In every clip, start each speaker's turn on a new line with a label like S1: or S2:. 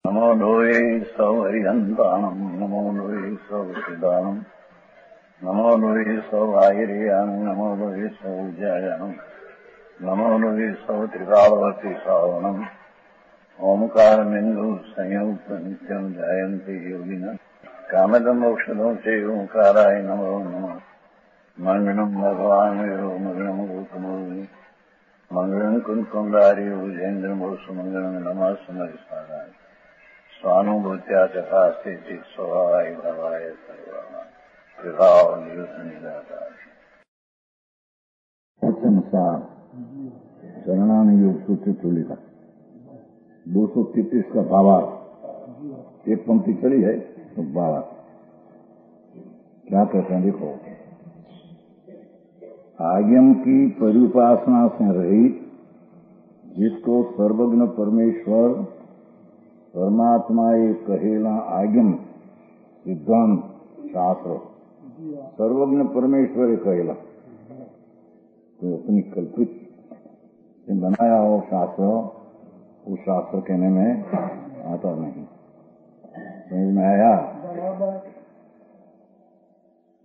S1: नमो लोये सौहरिहन्ताणम् नमो लोये सौसिदानम् नमो लोये सौभागिर्यानम् नमो लोये सौजायानम् नमो लोये सौत्रिकालवती सावनम् ओंकारमिन्दु संयुक्त नित्यम् जायन्ति योगिनः कामदमोक्षदं च ओंकाराय नमो नमः मङ्गलम् भगवान् वीरो मङ्गलम् गौतमोऽग्नि मङ्गलम् कुन्कुण्डारि भुजेन्द्रमोसुमङ्गलम् नमः समरिसाराय स्वानुभूत्या चकास्ते स्वभावाय भवाय सर्वाणां प्रभाव नियुक्त अनुसार चरणानुयोग सूत्र चूलिका 233 का भावार्थ एक पंक्ति चली है तो भावार्थ क्या कहते हैं देखो। आज्ञम की परिउपासना से रहित जिसको सर्वज्ञ परमेश्वर परमात्मा ये कहेला आज्ञम सिद्धांत शास्त्र सर्वज्ञ परमेश्वर ये कहेला कोई अपनी कल्पित बनाया हो शास्त्र उस शास्त्र कहने में आता नहीं। समझ में आया?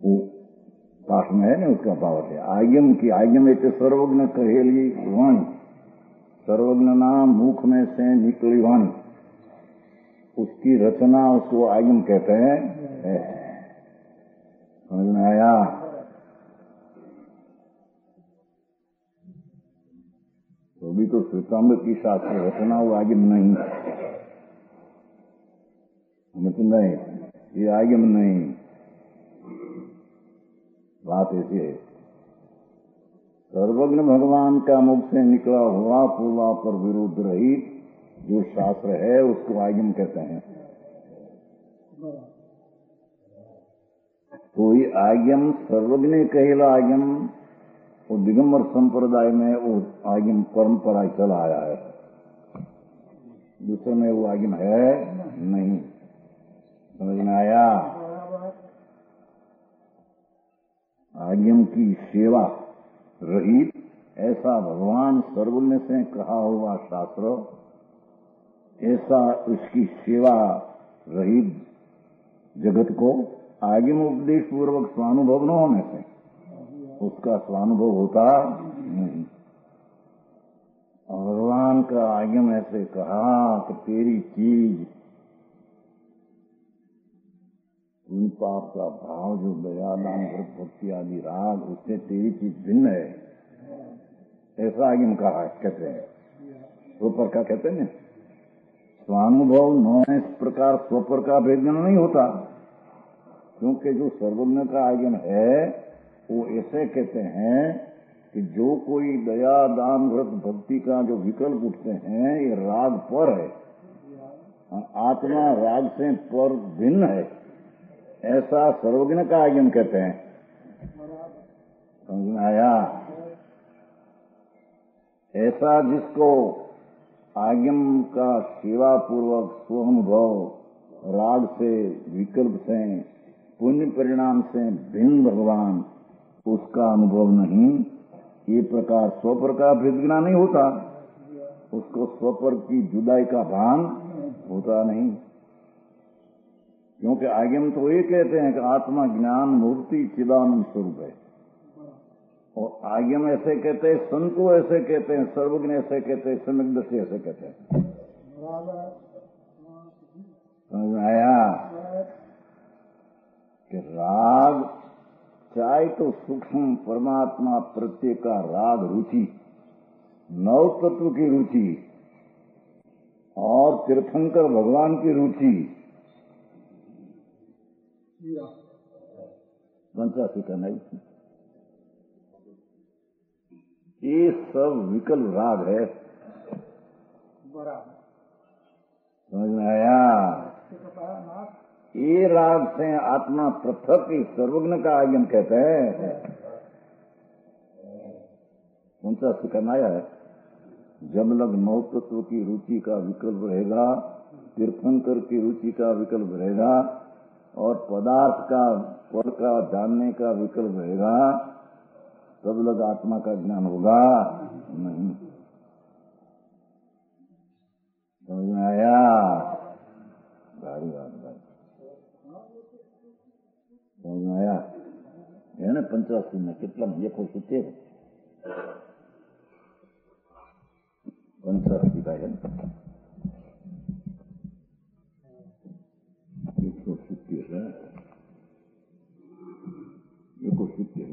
S1: वो पाठ में है ना उसका भाव है आज्ञम की आज्ञम एक सर्वज्ञ कहेली वन सर्वज्ञ नाम मुख में से निकली वन उसकी रचना उसको आज्ञम कहते हैं। समझ में आया? तो भी तो श्वेतांबर की शास्त्र रचना वो आज्ञम नहीं नहीं ये आज्ञम नहीं। बात ऐसी है सर्वज्ञ भगवान का मुख से निकला हुआ पूर्वा पर विरुद्ध रहित जो शास्त्र है उसको आज्ञम कहते हैं। तो ये आज्ञम सर्वज्ञ कहेला आज्ञम वो दिगंबर संप्रदाय में वो आज्ञम परंपरा चला आया है। दूसरे में वो आज्ञम है नहीं। समझ में आया? आज्ञम की सेवा रहित ऐसा भगवान सर्वज्ञ से कहा हुआ शास्त्र ऐसा उसकी सेवा रहित जगत को आज्ञम उपदेश पूर्वक स्वानुभव न होने से उसका स्वानुभव होता नहीं। और भगवान का आज्ञम ऐसे कहा कि तेरी चीज उन पाप का भाव जो दया दान भक्ति आदि राग उससे तेरी चीज भिन्न है ऐसा आज्ञम कहा कहते हैं। स्वपर का कहते हैं स्वानुभव न इस प्रकार स्वपर का भेदन नहीं होता क्योंकि जो सर्वज्ञ का आज्ञम है वो ऐसे कहते हैं कि जो कोई दया दान व्रत भक्ति का जो विकल्प उठते हैं ये राग पर है आत्मा राग से पर भिन्न है ऐसा सर्वज्ञ का आज्ञम कहते हैं। समझ में आया? ऐसा जिसको आज्ञम का सेवा पूर्वक स्वानुभव राग से विकल्प से पुण्य परिणाम से भिन्न भगवान उसका अनुभव नहीं। ये प्रकार स्वपर का भेदना नहीं होता उसको स्वपर की जुदाई का भान होता नहीं क्योंकि आज्ञम तो ये कहते हैं कि आत्मा ज्ञान मूर्ति चिदानंद स्वरूप है। और आज्ञम ऐसे कहते हैं संतो ऐसे कहते हैं सर्वज्ञ ऐसे कहते हैं सम्यग्दर्शी ऐसे कहते हैं। समझ में आया कि राग चाहे तो सूक्ष्म परमात्मा प्रत्येक का राग रुचि नव तत्व की रुचि और तीर्थंकर भगवान की रुचि पंचासी का नहीं ये सब विकल्प राग है। समझ में आया? ये राग से आत्मा पृथक सर्वज्ञ का आज्ञम कहते हैं। उनका सिखाना है जब लग नौ तत्व की रुचि का विकल्प रहेगा तीर्थंकर की रुचि का विकल्प रहेगा और पदार्थ का पर का जानने का विकल्प रहेगा तब लग आत्मा का ज्ञान होगा नहीं। समझ में आया? 85 में કેટલા 71 85 का है 170 है 71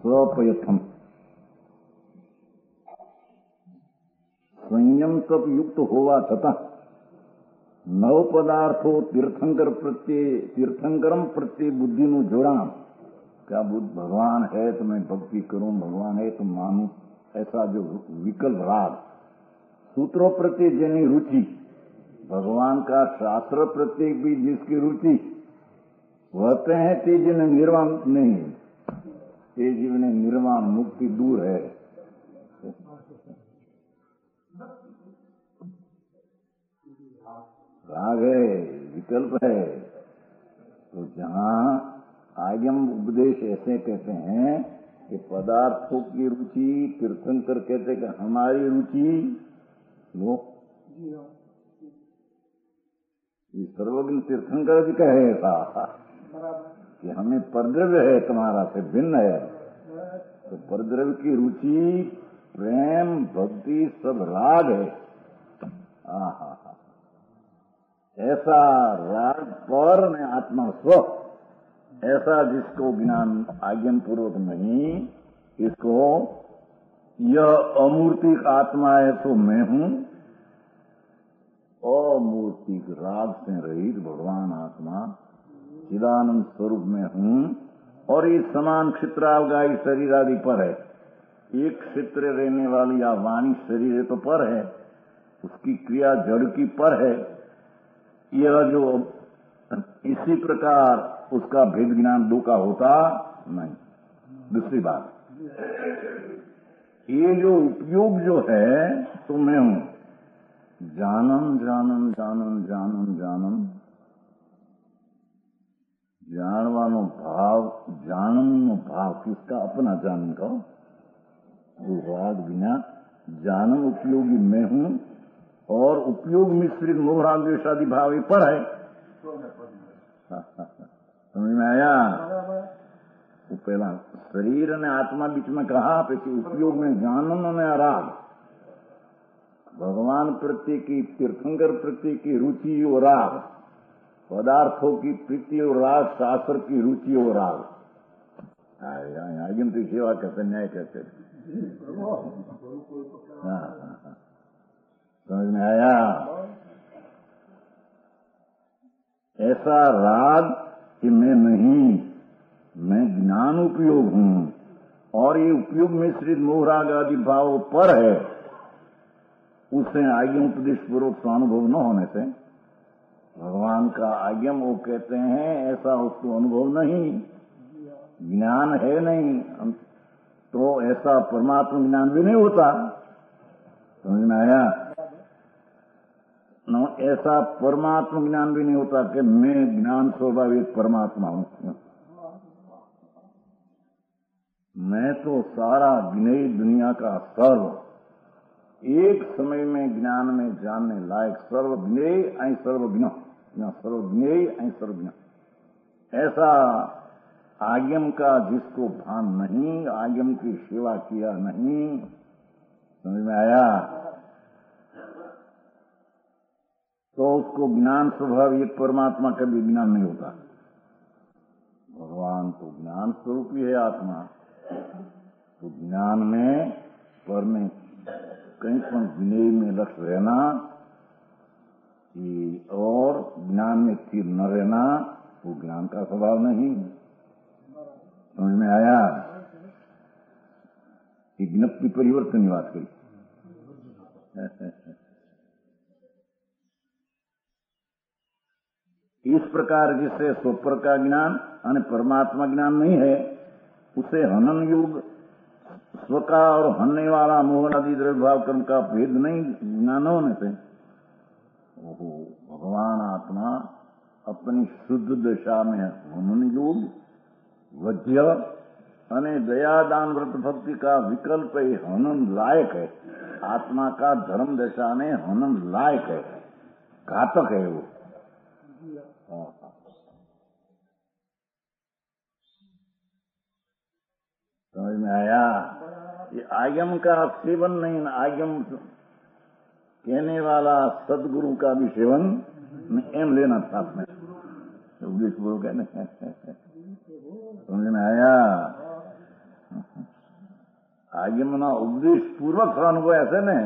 S1: स्वप्रयत्न संयम तप युक्त होवा छता नव पदार्थो तीर्थंकरम प्रत्ये बुद्धि नु जोड़ाण क्या बुद्ध भगवान है तो मैं भक्ति करूं, भगवान है तो मानूं, ऐसा जो विकल्प राग सूत्रों प्रत्ये जिनी रुचि, भगवान का शास्त्र प्रत्येक भी जिसकी रुचि वहते हैं ते जिन्हें निर्वाण नहीं, ते जीवन निर्वाण मुक्ति दूर है। राग है, विकल्प है। तो जहाँ आगम उपदेश ऐसे कहते हैं कि पदार्थों की रुचि, तीर्थंकर कहते कि हमारी रुचि लो, ये सर्वज्ञ तीर्थंकर जी कहे ऐसा कि हमें परद्रव्य है तुम्हारा से भिन्न है, तो परद्रव्य की रुचि, प्रेम, भक्ति सब राग है। आहा, ऐसा राग पर में आत्मा स्व, ऐसा जिसको ज्ञान आज्ञा पूर्वक नहीं, इसको यह अमूर्तिक आत्मा है तो मैं हूँ, अमूर्तिक राग से रहित भगवान आत्मा चिदानंद स्वरूप में हूँ। और ये समान क्षेत्रावगाही शरीर आदि पर है, एक क्षेत्र रहने वाली या वाणी शरीर है तो पर है, उसकी क्रिया जड़ की पर है। यह जो इसी प्रकार उसका भेद ज्ञान दो का होता नहीं। दूसरी बात, ये जो उपयोग जो है तो मैं हूं, जानम जानम जानम जानम जानम, जानवानो भाव, जानम भाव किसका? अपना जानन का, वो राग बिना जानम उपयोगी मैं हूं, और उपयोग मिश्रित मोहराग द्वेषादि भाव पर है। समझ में आया? वो पहला शरीर ने आत्मा बीच में कहा, फिर उपयोग में जानन में राग, भगवान प्रति की, तीर्थंकर प्रति की रुचि और राग, पदार्थों की प्रीति और राग, शास्त्र की रुचि और राग। आगे सेवा कहते, न्याय कहते। समझ में आया? ऐसा राग कि मैं नहीं, मैं ज्ञान उपयोग हूँ, और ये उपयोग मिश्रित मोहराग आदि भाव पर है, उससे आज्ञा उपदेश पूर्वक स्वानुभव न होने से भगवान का आज्ञा वो कहते हैं ऐसा उसको अनुभव नहीं, ज्ञान है नहीं, तो ऐसा परमात्मा ज्ञान भी नहीं होता। समझ में आया? न ऐसा परमात्मा ज्ञान भी नहीं होता कि मैं ज्ञान स्वाभाविक परमात्मा हूं। मैं तो सारा ज्ञेय दुनिया का सर्व, एक समय में ज्ञान में जानने लायक सर्वज्ञेय ऐ सर्वज्ञ, सर्वज्ञेय ऐ सर्वज्ञ, ऐसा आज्ञम का जिसको भान नहीं, आज्ञम की सेवा किया नहीं। समझ में आया? तो उसको ज्ञान स्वभाव एक परमात्मा का भी ज्ञान नहीं होता। भगवान तो ज्ञान स्वरूप ही है आत्मा, तो ज्ञान में पर में कहीं पण ज्ञेय में लक्ष्य रहना और ज्ञान में स्थिर न रहना, वो ज्ञान का स्वभाव नहीं। समझ में आया? ज्ञप्ति परिवर्तन की बात करी। इस प्रकार जिससे स्वपर का ज्ञान यानी परमात्मा ज्ञान नहीं है, उसे हनन युग स्व का और हनने वाला मोहन आदि द्रव्य भाव कर्म का भेद नहीं ज्ञान होने से भगवान आत्मा अपनी शुद्ध दशा में हनन युग वज्य अने दया दान व्रत भक्ति का विकल्प हनन लायक है। आत्मा का धर्म दशा में हनन लायक है, घातक है वो। में आया? ये आगम का सेवन नहीं, आगम कहने वाला सदगुरु का भी सेवन एम लेना था आपने, उपदेश बोल के ना, समझ में आया? आगम ना उपदेश पूर्वक अनुभव ऐसे ने,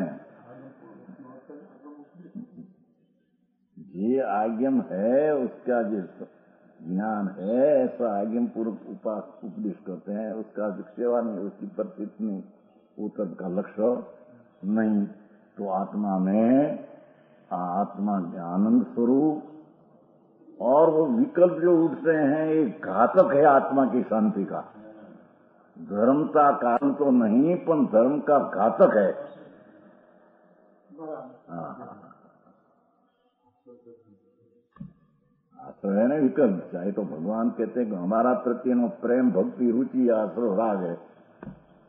S1: ये आगम है उसका जो ज्ञान है ऐसा आगम पूर्वक उपदेश करते हैं, उसका सेवा नहीं, उसकी प्रतिष्ठा नहीं, वो तब का लक्ष्य नहीं। तो आत्मा में आत्मा आनंद स्वरूप और वो विकल्प जो उठते हैं ये घातक है आत्मा की शांति का। धर्म का कारण तो नहीं पर धर्म का घातक है। तो है ना विकल्प। चाहे तो भगवान कहते हैं कि हमारा प्रति नो प्रेम भक्ति रुचि आश्रय राग है,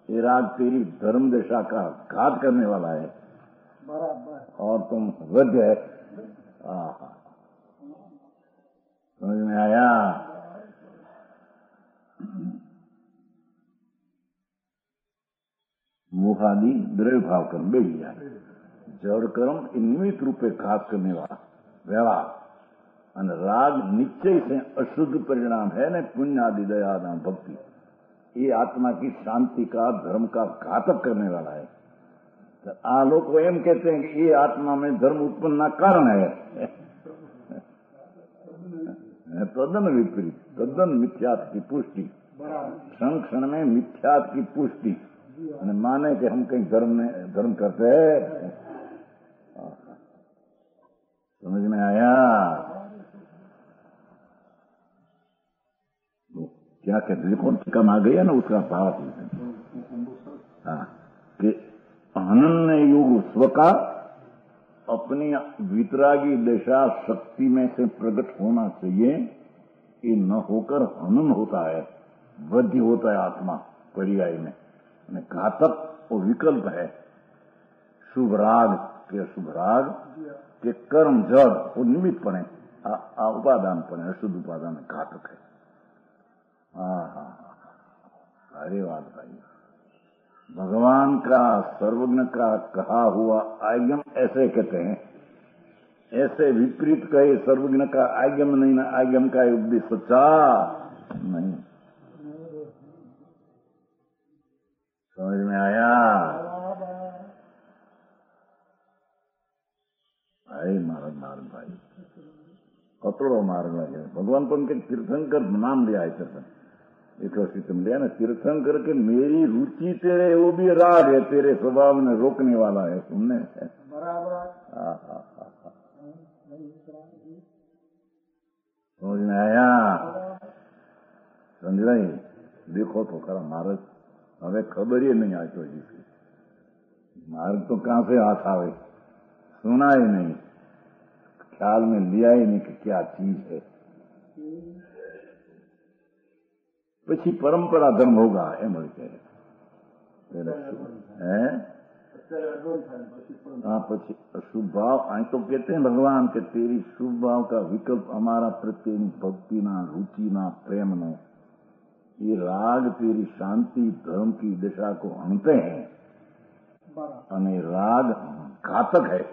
S1: ये राग तेरी धर्म दशा का घात करने वाला है और तुम वध है। समझ में आया? मुखादि द्रव्य भाव कर्म बेच जाए, जड़ कर्म निमित्त रूपे घात करने वाला व्यवहार, राग निश्चय से अशुद्ध परिणाम है न, पुण्य आदि दया दान भक्ति, ये आत्मा की शांति का धर्म का घातक करने वाला है। तो आ लोग को एम कहते हैं कि ये आत्मा में धर्म उत्पन्न कारण है, तद्दन विपरीत, तद्दन मिथ्यात्व की पुष्टि, क्षण क्षण में मिथ्यात्व की पुष्टि, माने कि हम कहीं धर्म करते हैं। समझ में आया? क्या कहते हैं, कौन कम आ गया ना उसका भाव, कि अनन्य योग स्व का अपनी वितरागी दशा शक्ति में से प्रकट होना चाहिए, ये न होकर हनन होता है, वध्य होता है आत्मा पर्याय में, घातक और विकल्प है। शुभ राग के कर्म जड़ वो निमित्त पड़े, उपादान पड़े, अशुद्ध उपादान घातक है। अरे बात भाई, भगवान का सर्वज्ञ का कहा हुआ आगम ऐसे कहते हैं, ऐसे विपरीत कहे सर्वज्ञ का आगम नहीं, ना आगम का उपदेश सच्चा नहीं। समझ में आया? भाई मार्ग भाई कतड़ो मार्ग लगे। भगवान पर उनके तीर्थंकर नाम लिया है, तीर्थम लिया ना, तीर्थंकर के मेरी रुचि तेरे, वो भी राग है तेरे स्वभाव में रोकने वाला है, सुनने समझ में आया? समझ रही? देखो तो खरा मार्ग हमें खबर ही नहीं आई, तो जिसकी मार्ग तो कहां से हाथ आवे, सुना ही नहीं, ख्याल में लिया ही नहीं कि क्या चीज है। પછી परंपरा धर्म होगा एम कहे, हाँ પછી अशुभ भाव आई तो कहते हैं भगवान के तेरी शुभ भाव का विकल्प हमारा प्रत्येक भक्ति ना रुचि ना प्रेम नो, ये राग तेरी शांति धर्म की दिशा को अणते हैं, अने राग घातक है,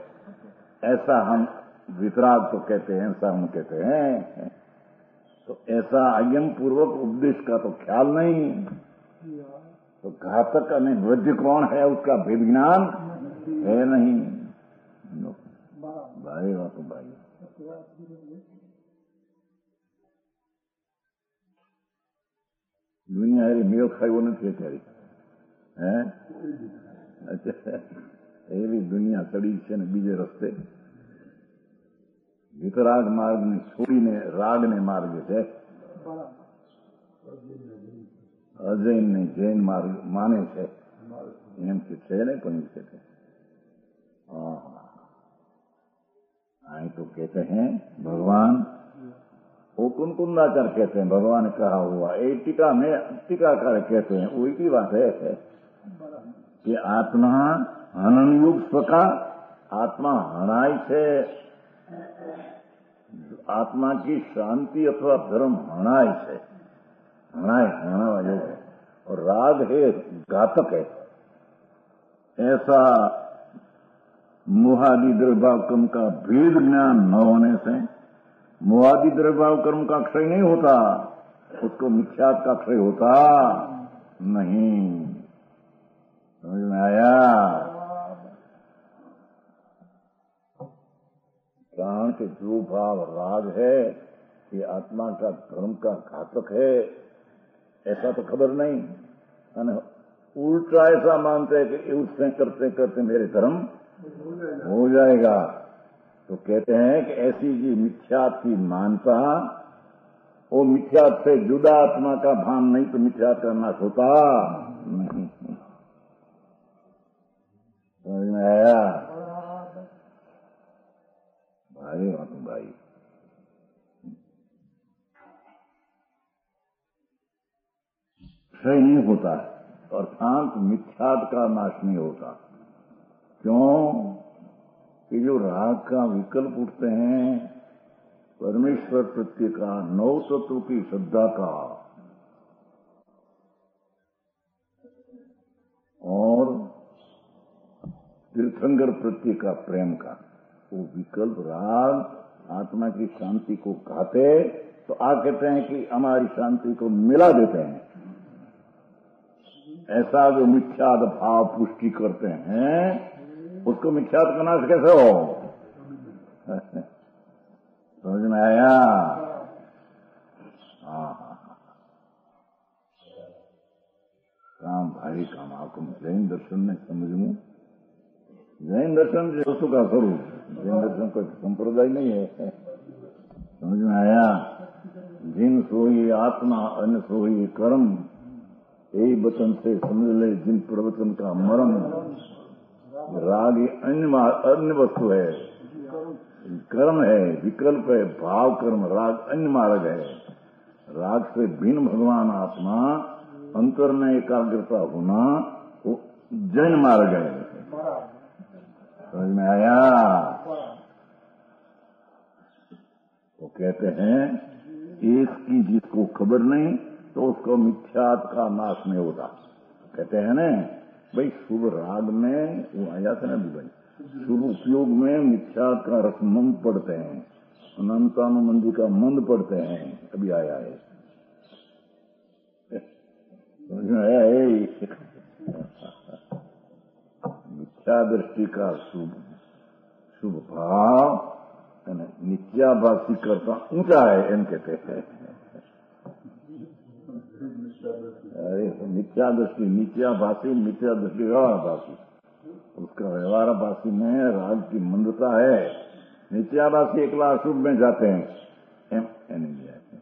S1: ऐसा हम वितराग तो कहते हैं, ऐसा हम कहते हैं। तो ऐसा आगम पूर्वक उपदेश का तो ख्याल नहीं, तो घातक अने वध्य कौन है उसका भेद ज्ञान है नहीं। भाई वाह तो भाई, दुनिया हेरी मेल खाई नहीं અત્યારે, હે अच्छा એવી દુનિયા ચડી છે ને બીજે રસ્તે વિતરાગ માર્ગ ને છોડીને રાગ ને માર્ગે છે, અજૈન ને જૈન માર્ગ માને છે, એમ કે છે ને પણ એ कहते हैं, तो कहते हैं भगवान, वो कुंकुंदाचार्य कहते हैं भगवान कहा हुआ, एक टीका में टीकाकार कहते हैं, वो की बात है कि आत्मा हनन युग स्वका, आत्मा हणाई છે, आत्मा की शांति अथवा धर्म हणाय છે, हणाय हणावा योग है, और राग है घातक है। ऐसा मोहादि द्रव्यभाव कर्म का भेद ज्ञान न होने से मोहादि द्रव्यभाव कर्म का क्षय नहीं होता, उसको मिथ्यात्व का क्षय होता नहीं। समझ में आया? कारण के जो भाव राग है ये आत्मा का धर्म का घातक है, ऐसा तो खबर नहीं। उल्टा ऐसा मानते हैं कि उससे करते करते मेरे धर्म हो जाएगा। तो कहते हैं कि ऐसी जी मिथ्यात्व की मानता, वो मिथ्यात्व से जुदा आत्मा का भान नहीं तो मिथ्यात्व का नाश होता नहीं। समझ में आया भाई? भाई क्षय नहीं होता है, अर्थात मिथ्यात्व का नाश नहीं होता। क्यों? कि जो राग का विकल्प उठते हैं परमेश्वर प्रत्यय का, नौ तत्व की श्रद्धा का और तीर्थंकर प्रत्यय का प्रेम का, वो विकल्प राग आत्मा की शांति को खाते तो आप कहते हैं कि हमारी शांति को मिला देते हैं। ऐसा जो मिथ्याद भाव पुष्टि करते हैं उसको मिथ्याद का नाश कैसे हो? समझ में आया? काम भारी काम आपको जैन दर्शन में समझूं। जैन दर्शन वस्तु का स्वरूप, जैन दर्शन कोई संप्रदाय नहीं है। समझ में आया? जिन सोई आत्मा अन्य सोई कर्म, यही वचन से समझ ले जिन प्रवचन का मर्म। राग अन्य वस्तु है, कर्म है, विकल्प है, भाव कर्म, राग अन्य मार्ग है। राग से भिन्न भगवान आत्मा, अंतर में एकाग्रता होना, वो जैन मार्ग है। समझ में आया? तो कहते हैं इसकी जिसको खबर नहीं तो उसको मिथ्यात्व का नाश नहीं होता। कहते हैं ना भाई, शुभ राग में वो आया था ना भाई, शुभ उपयोग में मिथ्यात्व का रस मंद पढ़ते हैं, अनंतानुमंदी का मंद पढ़ते हैं। अभी आया है, समझ में आया है? मिथ्या दृष्टि का शुभ भाव नित्याभासी करता ऊंचा है, इन कहते हैं। अरे मिथ्या दृष्टि नित्याभासी, मिथ्या दृष्टि व्यवहारभासी। उसका व्यवहारभासी में राग की मंदता है। नित्याभासी एकला अशुभ में जाते हैं, नहीं जाते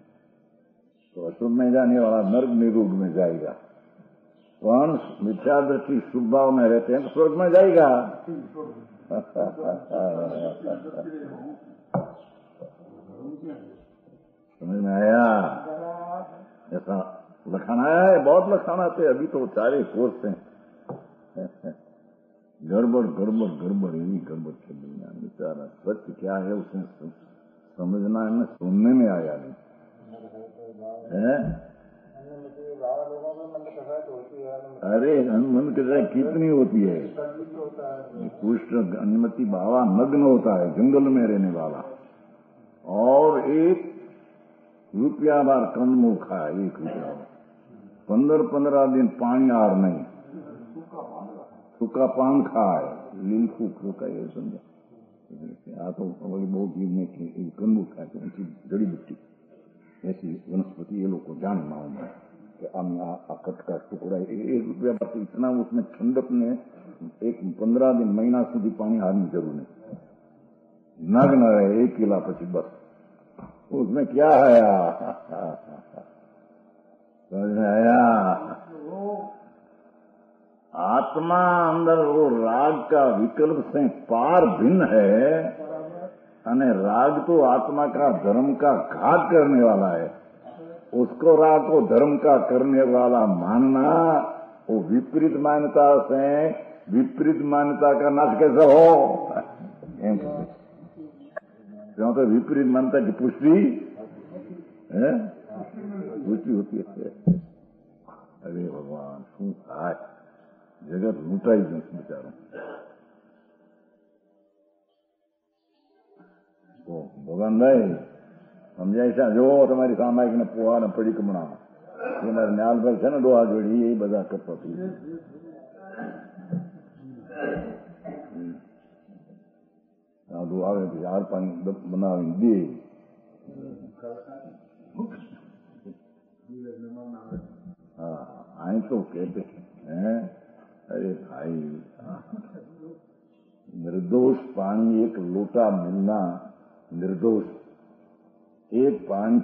S1: तो अशुभ में जाने वाला नर्क निरूढ़ में जाएगा। कौन मिथ्या दृष्टि शुभ भाव में रहते हैं तो स्वर्ग में जाएगा। समझ में आया? ऐसा लखाना है, बहुत लखाना थे। अभी तो 4 कोर्स हैं। गड़बड़ गड़बड़ गड़बड़ यही गड़बड़ चल रही है। बेचारा सत्य क्या है उसे समझना है, सुनने में आया नहीं है। अरे मन की कितनी होती है। कृष्ण अनुमति बाबा नग्न होता है, जंगल में रहने वाला, और 1 रुपया बार कंदमूल खाया, 1 रुपया। 15 दिन पानी आर नहीं, सूखा पान खाए, लील फूक का ये समझा। आ तो बहुत कंदमूल खाए तो उनकी जड़ी बूटी ऐसी वनस्पति ये लोग को जान मालूम है कि अकट का टुकड़ा 1 रुपया बात इतना उसमें ठंडक में 15 दिन महीना सुधी पानी हारनी जरूर नहीं, नग्न रहे 1 किला पची बस। उसमें क्या है? समझ में आया? आत्मा अंदर वो राग का विकल्प से पार भिन्न है, अने राग तो आत्मा का धर्म का घात करने वाला है। उसको राग को धर्म का करने वाला मानना, वो विपरीत मान्यता से विपरीत मान्यता का नाश कैसे हो? क्यों? तो विपरीत मान्यता की पुष्टि होती है। अरे भगवान શું થાય જગત લૂંટાઈ ગયું બિચારું. તો ભગવાનભાઈ સમજાય છે. જો તમારી સામાયિક ને પોહા ને પડી કમણા એના ન્યાલભાઈ છે ને ડોહા જોડી એ બધા કપટી સાધુ આવે તો યાર પાણી બનાવીને દે. हाँ आए तो कहते हैं अरे भाई निर्दोष पानी एक लोटा मिलना निर्दोष, एक पानी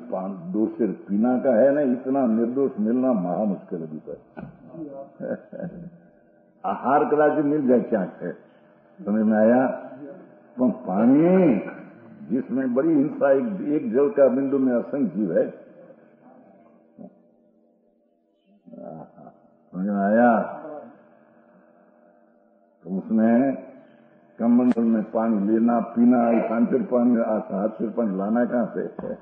S1: दूसरे पीना का है ना, इतना निर्दोष मिलना महा मुश्किल है पर. आहार कदाच मिल जाए क्या है समझ में आया. तो पानी जिसमें बड़ी हिंसा एक जल का बिंदु में असंख्य जीव है. समझ में आया. तो उसमें कमंडल में पानी लेना पीना हाथ से पानी लाना कहाँ से है,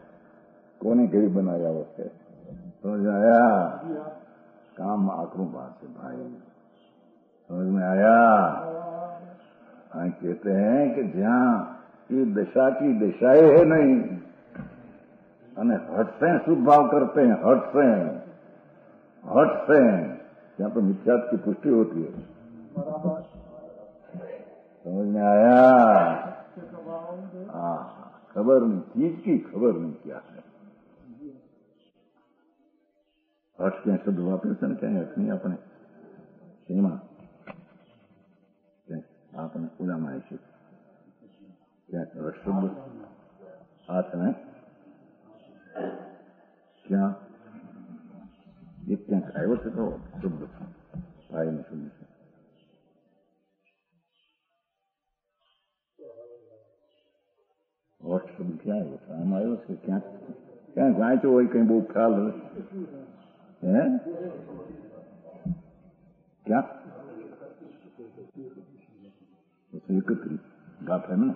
S1: कौन गरीब बनाया वो है. समझ में आया. काम आकरों बात है भाई. समझ में आया. कहते हैं कि जहाँ ये दशा की दशाएं है नहीं अने हट से शुभ भाव करते हैं, हट से यहाँ तो मिथ्यात्व की पुष्टि होती है. समझ में आया. हाँ खबर नहीं, चीज की खबर नहीं क्या है. हट क्या शब्द वापरे છે ને ક્યાંય હટ નહીં આપણે એમાં આપણે ઓલામાં આવીશું ક્યાંક હટ શબ્દ હાથ ને ક્યાં એક ક્યાંક આવ્યો છે તો શબ્દ ભાઈનો શબ્દ છે. હટ શબ્દ ક્યાં આવ્યો છે? આમાં આવ્યો છે ક્યાંક ક્યાંક વાંચ્યો હોય કઈ બહુ ખ્યાલ હે ક્યાં 31 गाथा है ना.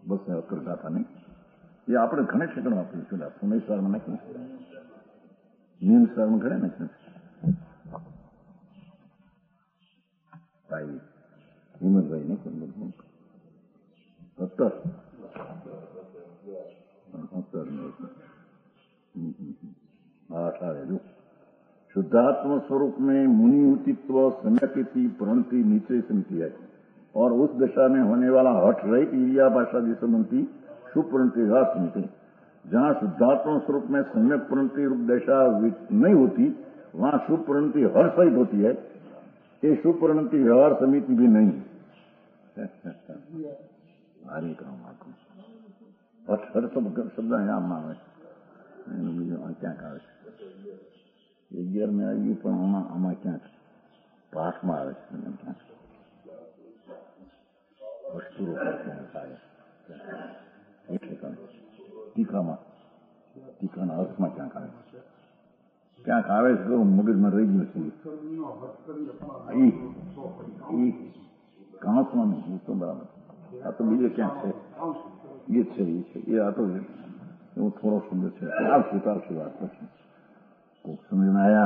S1: बस 11 गाथा नहीं. ये આપણે ઘણે ઠેકાણ વાપર્યું છે. સુમેશ્વરમાં નાખ્યું, નિયમસ્વરમાં ઘણે નાખ્યું. ભાઈ હિંમતભાઈ ને 17 शुद्धात्म स्वरूप में मुनि उचित्व सम्यक्ति प्रणति नीचे समिति है और उस दशा में होने वाला हठ रहित ईरिया भाषा संबंधी सुप्रणति समिति. जहाँ शुद्धात्म स्वरूप में सम्यक प्रणति रूप दशा नहीं होती वहाँ सुप्रणति हर सहित होती है. ये सुप्रणति व्यवहार समिति भी नहीं. हरे काम आपको हठ हर शब्द यहाँ मावे ક્યાંક આવે છે 11 में આવી પણ આમાં ક્યાંક પાઠમાં આવે છે. ક્યાંક વસ્તુ ક્યાંક આવે ટીકાના અર્થમાં ક્યાંક આવે છે. મગજમાં રહી ગયું છે એ કાંસમાં નહીં. તો બરાબર આ તો બીજે ક્યાંક છે એ છે એ આ તો वो थोड़ा सुंदर है. आप स्वीकार की बात પછી समझ में आया.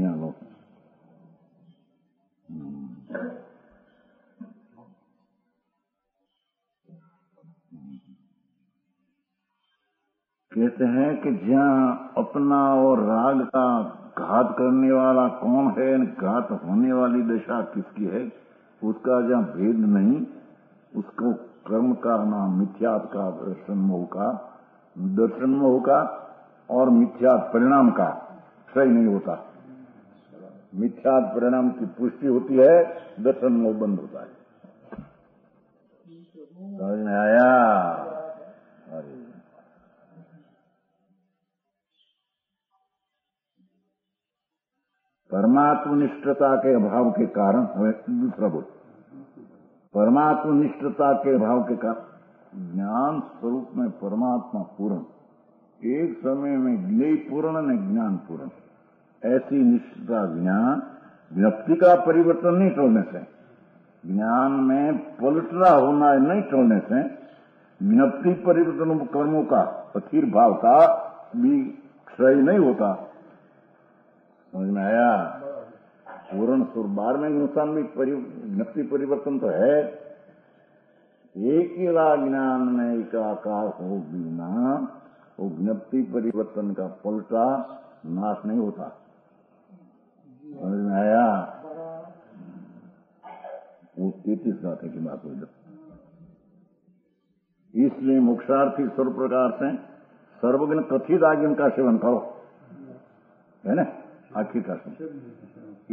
S1: यहाँ लो कहते हैं कि जहाँ अपना और राग का घात करने वाला कौन है, घात होने वाली दशा किसकी है, उसका जहाँ भेद नहीं, उसको कर्म का नाम मिथ्यात का दर्शन मोह का और मिथ्यात परिणाम का सही नहीं होता. मिथ्यात परिणाम की पुष्टि होती है, दर्शन मोह बंद होता है. समझ में आया. अरे परमात्मनिष्ठता के अभाव के कारण दूसरा बोल परमात्मनिष्ठता के भाव के कारण ज्ञान स्वरूप में परमात्मा पूर्ण, एक समय में ज्ञेय पूर्ण न ज्ञान पूर्ण. ऐसी निष्ठता ज्ञान व्यक्ति का परिवर्तन नहीं छोड़ने से ज्ञान में पलटना होना है, नहीं टलने से ज्ञप्ति परिवर्तन कर्मों का स्थिर भाव का भी क्षय नहीं होता। समझ में आया? पूर्ण सुरबार में नुकसान भी ज्ञप्ति परिवर्तन तो है। एक ही ज्ञान में एकाकार हो बिना वो ज्ञप्ति परिवर्तन का पलटा नाश नहीं होता। समझ में आया? वो 33 गाथे की बात हो जाती। इसलिए मोक्षार्थी सर्व प्रकार से सर्वज्ञ कथित आज्ञा का सेवन करो, है ना? आखिर का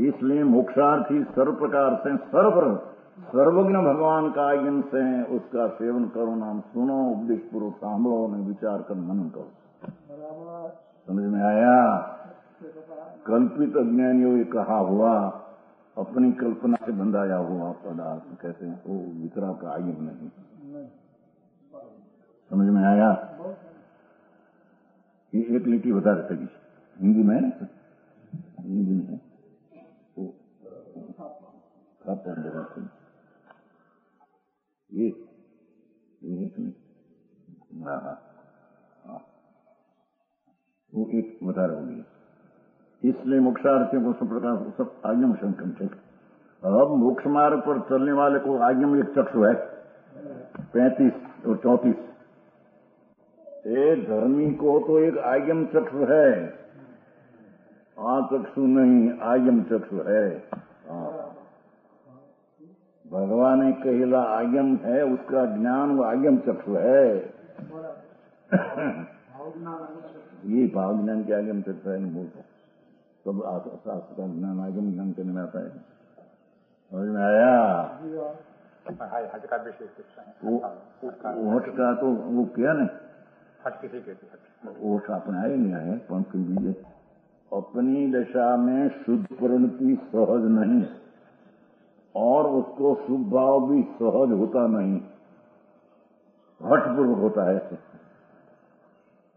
S1: इसलिए मोक्षार्थी सर्व प्रकार से सर्वज्ञ भगवान का आज्ञा से उसका सेवन करो, नाम सुनो, उपदेश पूर्वक सांभो, विचार कर मनन करो। समझ में आया? कल्पित अज्ञानियों कहा हुआ अपनी कल्पना से बंधाया हुआ पदार्थ कहते हैं वो वितरा का आयम नहीं। समझ में आया? ये एक लिट्टी बता रहे थे हिंदी में, ये वो एक बता रहे होगी। इसलिए मोक्षार्थियों को सब प्रकार सब आज्ञा संकल्प। अब मोक्ष मार्ग पर चलने वाले को आज्ञा में एक चक्षु है 35 और 34। एक धर्मी को तो एक आज्ञम चक्षु है, चक्षु नहीं, आज्ञम चक्षु है। भगवान ने कहेला आज्ञम है, उसका ज्ञान वो आज्ञम चक्षु है। ये भाव ज्ञान के आज्ञम चक्षु है, नहीं बोलता सब शास्त्र का ज्ञान आगम ज्ञान करने में आता है। समझ में आया? हट का तो वो किया ना, हट किसी कहते वो अपने आए नहीं आए, पंख दीजिए। अपनी दशा में शुद्ध परिणति सहज नहीं और उसको शुभ भाव भी सहज होता नहीं, हठपूर्वक होता है।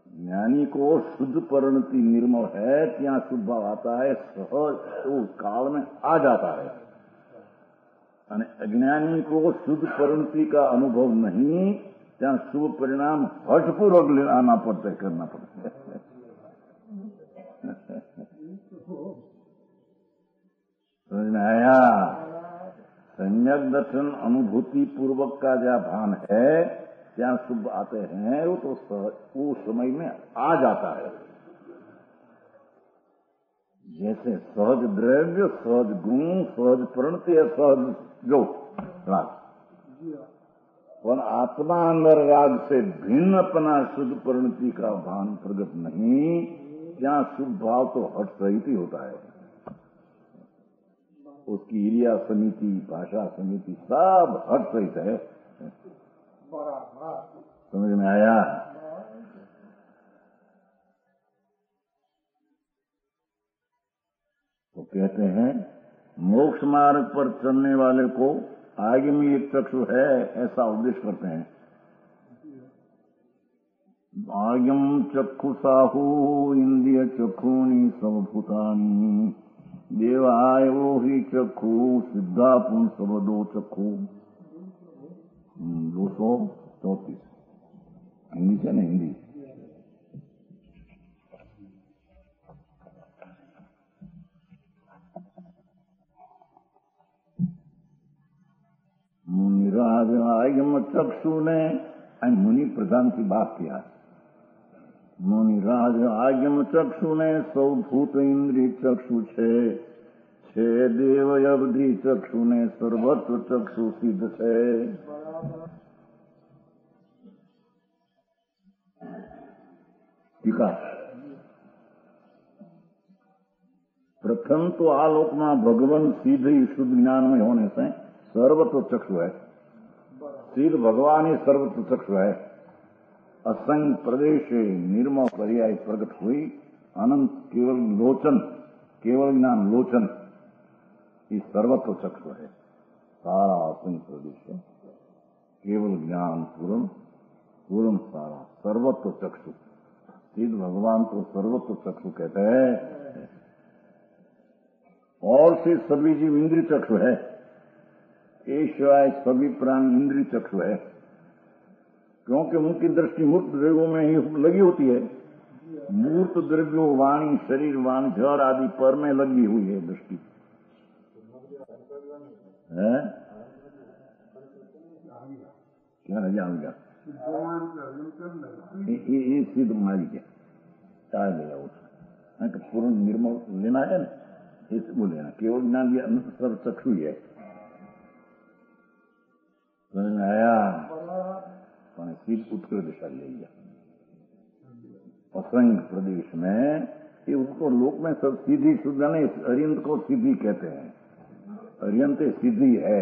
S1: ज्ञानी को शुद्ध परिणति निर्मल है, ત્યાં शुभ भाव आता है, सहज तो काल में आ जाता है। અને अज्ञानी को शुद्ध परिणति का अनुभव नहीं, ત્યાં शुभ परिणाम हठपूर्वक आना पड़ता है, करना पड़ता है। समझ में आया? सम्यक दर्शन अनुभूति पूर्वक का जो भान है, क्या शुभ आते हैं वो तो वो समय में आ जाता है। जैसे सहज द्रव्य, सहज गुण, सहज परिणति है, सहज जो राग, पर आत्मा अंदर राग से भिन्न अपना शुद्ध परिणति का भान प्रगट नहीं, क्या शुभ भाव तो हट सहित ही होता है। उसकी क्रिया समिति, भाषा समिति सब हट सहित है। समझ में आया? तो कहते हैं मोक्ष मार्ग पर चलने वाले को आगे में एक चक्षु है, ऐसा उपदेश करते हैं। आज्ञम चक्षुषाहु इंद्रिय चक्षुनि समभूतानि देवायो ही चक्षु सिद्धा पुंस सबदो चक्षु। 234 हिंदी से नहीं, हिंदी। मुनिराज आयम चक्षु ने मुनि प्रधान की बात किया। मुनिराज आयम चक्षु ने सौ भूत इंद्रिय चक्षु छे देव अवधि चक्षु ने सर्वत्र चक्षु सिद्ध है। प्रथम तो आलोक में भगवान सीधे शुद्ध ज्ञान में होने से सर्वत्र चक्षु है। सिद्ध भगवान ही सर्वत्र चक्षु है। असंग प्रदेश निर्मल पर्याय प्रकट हुई अनंत केवल लोचन, केवल ज्ञान लोचन, ये सर्वत्र चक्षु है। सारा असंग प्रदेश केवल ज्ञान पूर्ण पूर्ण सारा सर्वत्र चक्षु। सिद्ध भगवान को सर्वत्र चक्षु कहते हैं। और से सभी जीव इंद्रिय चक्षु है ये शिवाय सभी प्राण इंद्रिय चक्षु है, क्योंकि उनकी दृष्टि मूर्त द्रव्यों में ही लगी होती है। मूर्त द्रव्यों वाणी, शरीर, वाणी, जड़ आदि पर में लगी हुई है दृष्टि है। क्या रह जाऊंगा ये सिद्ध मारी के टाल गया उसका तो पूर्ण निर्मल लेना है ना, इस वो लेना केवल ज्ञान लिया सब चक्षु ही है। आया सिद्ध उत्तर दिशा ले लिया असंग प्रदेश में, ये उसको लोक में सब सीधी शुद्ध नहीं, अर्यंत को सीधी कहते हैं, अर्यंत सीधी है।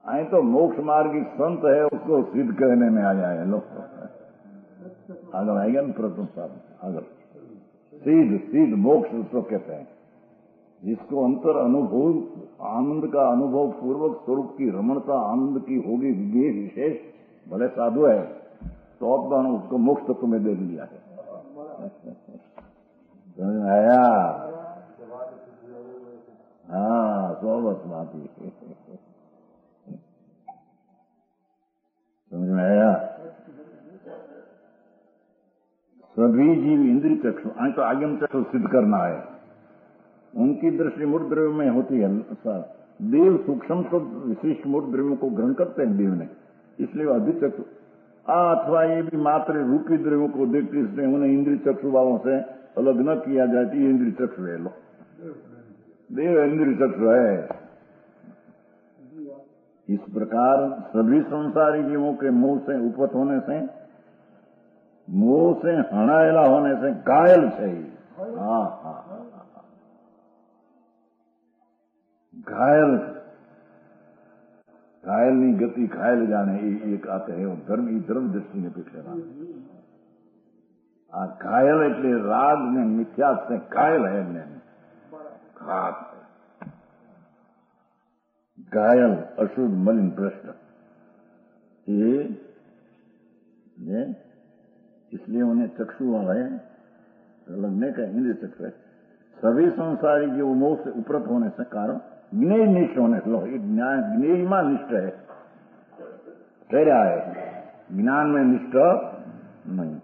S1: आए तो मोक्ष मार्गी संत है उसको सिद्ध कहने में आ जाए लोग, अगर आएगा ना प्रथम साधन, अगर सीध मोक्ष उसको कहते हैं, जिसको अंतर अनुभव आनंद का अनुभव पूर्वक स्वरूप की रमणता आनंद की होगी, ये विशेष भले साधु है तो अब उसको मोक्ष तत्व में दे दिया है। समझ आया? हाँ, सोबत बात ही समझ में आया। सभी जीव इंद्रिय चक्षु तो आगम चक्षु सिद्ध करना है, उनकी दृष्टि मूर्त द्रव्य में होती है। देव सूक्ष्म तो विशिष्ट मूर्त द्रव्यों को ग्रहण करते हैं देव ने, इसलिए अधिक चक्षु अथवा ये भी मात्र रूपी द्रव्यों को देखते, इसलिए उन्हें इंद्रिय चक्षु वालों से अलग न किया जाए कि इंद्रिय चक्षु है। लो देव इंद्रिय चक्षु है। इस प्रकार सभी संसारी जीवों के मुंह से उपत होने से, मुंह से हणायला होने से घायल है। हाँ, घायल नहीं गति घायल जाने एक आते हैं वो धर्म दृष्टि ने पिछले घायल એટલે राग ने मिथ्या से घायल है घायल अशुद्ध मलिन भ्रष्ट ये इसलिए उन्हें चक्षु वाले लगने का इंद्रिय चक्षु है। सभी संसारी जो मोह से उपरत होने से कारण ज्ञेय निष्ठ होने से, ज्ञेय में निष्ठ है, ठहरा है, ज्ञान में निष्ठ नहीं।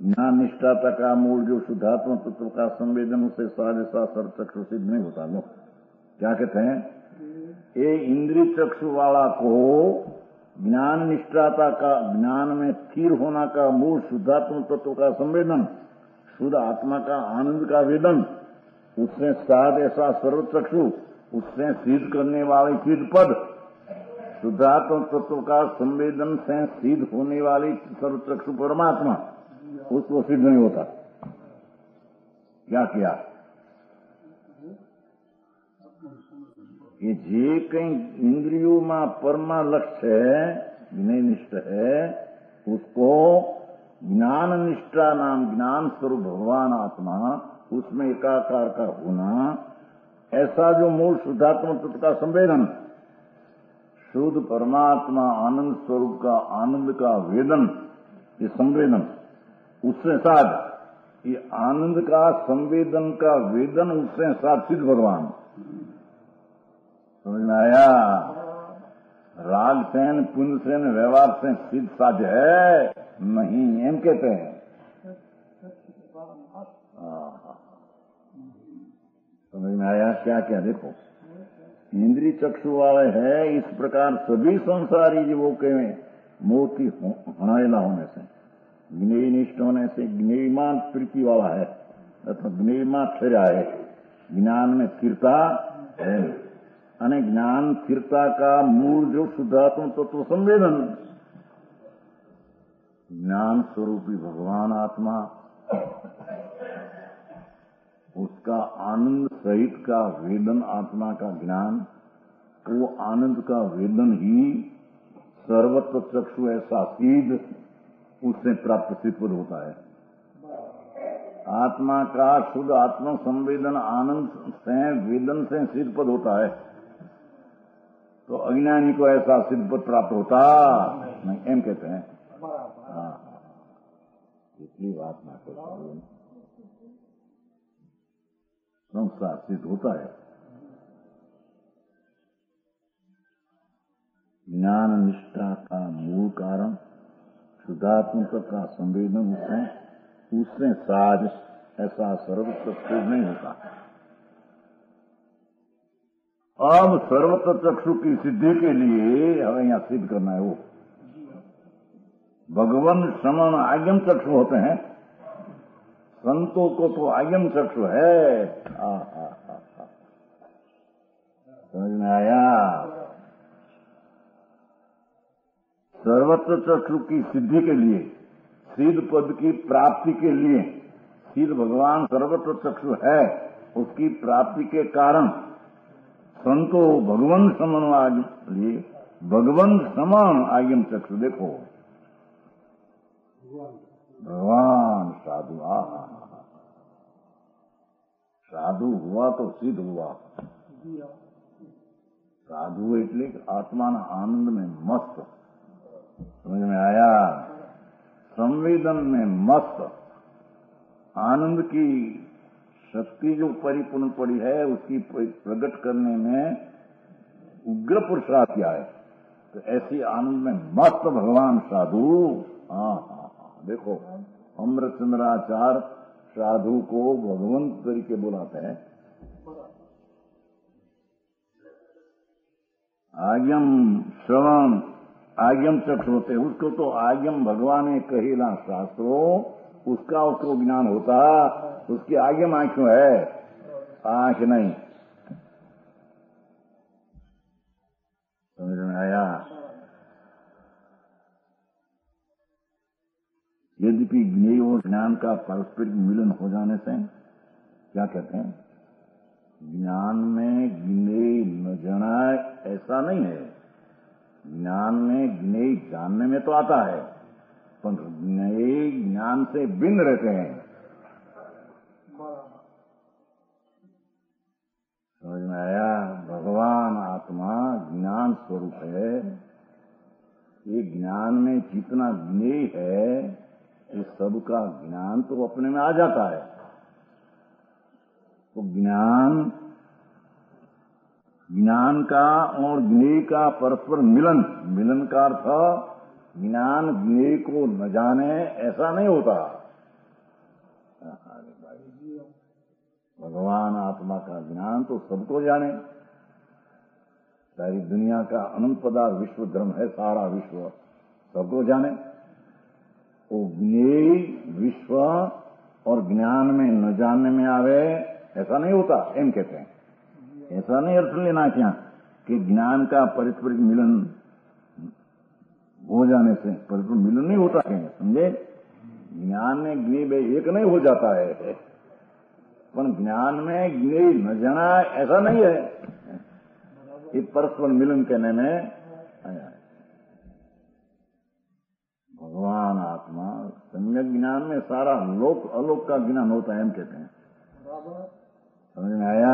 S1: ज्ञान निष्ठाता का मूल जो शुद्धात्म तत्व का संवेदन उससे साधे सर्व चक्षु सिद्ध नहीं होता। लोग क्या कहते हैं, ये इंद्रिय चक्षु वाला को ज्ञान निष्ठाता का, ज्ञान में स्थिर होना का मूल शुद्धात्म तत्व का संवेदन, शुद्ध आत्मा का आनंद का वेदन, उससे साध ऐसा सर्व चक्षु, उससे सिद्ध करने वाली सिद्ध पद, शुद्धात्म तत्व का संवेदन से सिद्ध होने वाली सर्व चक्षु परमात्मा, उसको सिद्ध नहीं होता। क्या किया ये जे कहीं इंद्रियों में परमा लक्ष्य है, ज्ञेयनिष्ठ है, उसको ज्ञान निष्ठा नाम ज्ञान स्वरूप भगवान आत्मा, उसमें एकाकार का होना, ऐसा जो मूल शुद्धात्म तत्व का संवेदन, शुद्ध परमात्मा आनंद स्वरूप का आनंद का वेदन, ये संवेदन उससे साथ, ये आनंद का संवेदन का वेदन उससे साथ सिद्ध भगवान। समझ में आया? राग सेन पुण्य सेन व्यवहार से सिद्ध साध है नहीं, एम कहते हैं। समझ में आया? क्या क्या देखो, इंद्रिय चक्षु वाले है, इस प्रकार सभी संसारी जीवों के मोती हणायला होने से, ज्ञेय निष्ठ होने से, ज्ञेयमान प्रीति वाला है अथवा ज्ञेयमान ठहरा है, ज्ञान में स्थिरता है, अने ज्ञान स्थिरता का मूल जो शुद्धात्म तत्व संवेदन, ज्ञान स्वरूपी भगवान आत्मा, उसका आनंद सहित का वेदन, आत्मा का ज्ञान, वो आनंद का वेदन ही सर्वत्र चक्षु ऐसा सिद्ध उससे प्राप्त सिद्ध होता है। आत्मा का शुद्ध आत्म संवेदन आनंद से वेदन से सिद्ध पद होता है, तो अज्ञानी को ऐसा सिद्ध पद प्राप्त होता नहीं, एम कहते हैं। हाँ, इतनी बात ना करो, संसार सिद्ध होता है, ज्ञान निष्ठा का मूल कारण शुद्धात्मक का संवेदन उससे साज ऐसा सर्वत्र सिद्ध नहीं होता। अब सर्वत्र चक्षु की सिद्धि के लिए हमें यहाँ सिद्ध करना है। वो भगवान श्रवण आज्ञम चक्षु होते हैं, संतों को तो आज्ञम चक्षु है। समझ में आया? सर्वत्र चक्षु की सिद्धि के लिए, सिद्ध पद की प्राप्ति के लिए, सिद्ध भगवान सर्वत्र चक्षु है, उसकी प्राप्ति के कारण संतो भगवान समान लिए भगवान समान आज्ञम चक्षु। देखो भगवान साधु, साधु हुआ तो सिद्ध हुआ। साधु એટલે आत्मा आनंद में मस्त, समझ में आया? संवेदन में मस्त, आनंद की शक्ति जो परिपूर्ण पड़ी है उसकी प्रकट करने में उग्र पुरुषार्थ किया है। तो ऐसी आनंद में मस्त भगवान साधु। देखो अमृतचंद्राचार्य साधु को भगवंत तरीके बुलाते हैं। आज्ञम श्रवण आज्ञम चक्षु होते, उसको तो आज्ञम भगवान ने कहेला शास्त्रों, उसका उसको ज्ञान होता, उसकी आज्ञम आंखों है, आंख नहीं। समझ में आया? यद्यपि ज्ञेय और ज्ञान का पारस्परिक मिलन हो जाने से क्या कहते हैं, ज्ञान में ज्ञेय न जाना ऐसा नहीं है। ज्ञान में ज्ञेय जानने में तो आता है, पर ज्ञेय ज्ञान से भिन्न रहते हैं। समझ में आया? भगवान आत्मा ज्ञान स्वरूप है। ये ज्ञान में जितना ज्ञेय है, इस सबका ज्ञान तो अपने में आ जाता है। तो ज्ञान का और ज्ञेय का परस्पर मिलन का अर्थ ज्ञान ज्ञेय को न जाने ऐसा नहीं होता। भगवान आत्मा का ज्ञान तो सबको जाने। सारी दुनिया का अनंत पदार्थ विश्व धर्म है, सारा विश्व सबको जाने। वो ज्ञेय विश्व और ज्ञान में न जानने में आवे ऐसा नहीं होता, एम कहते हैं। ऐसा नहीं अर्थ लेना क्या कि ज्ञान का परस्परिक मिलन हो जाने से परस्पर मिलन नहीं होता है, समझे? ज्ञान में ज्ञेय एक नहीं हो जाता है, पर ज्ञान में ज्ञेय न जाना ऐसा नहीं है। ये परस्पर मिलन कहने में आया है। भगवान आत्मा सम्यक ज्ञान में सारा लोक अलोक का ज्ञान होता है, हम कहते हैं। समझ में आया?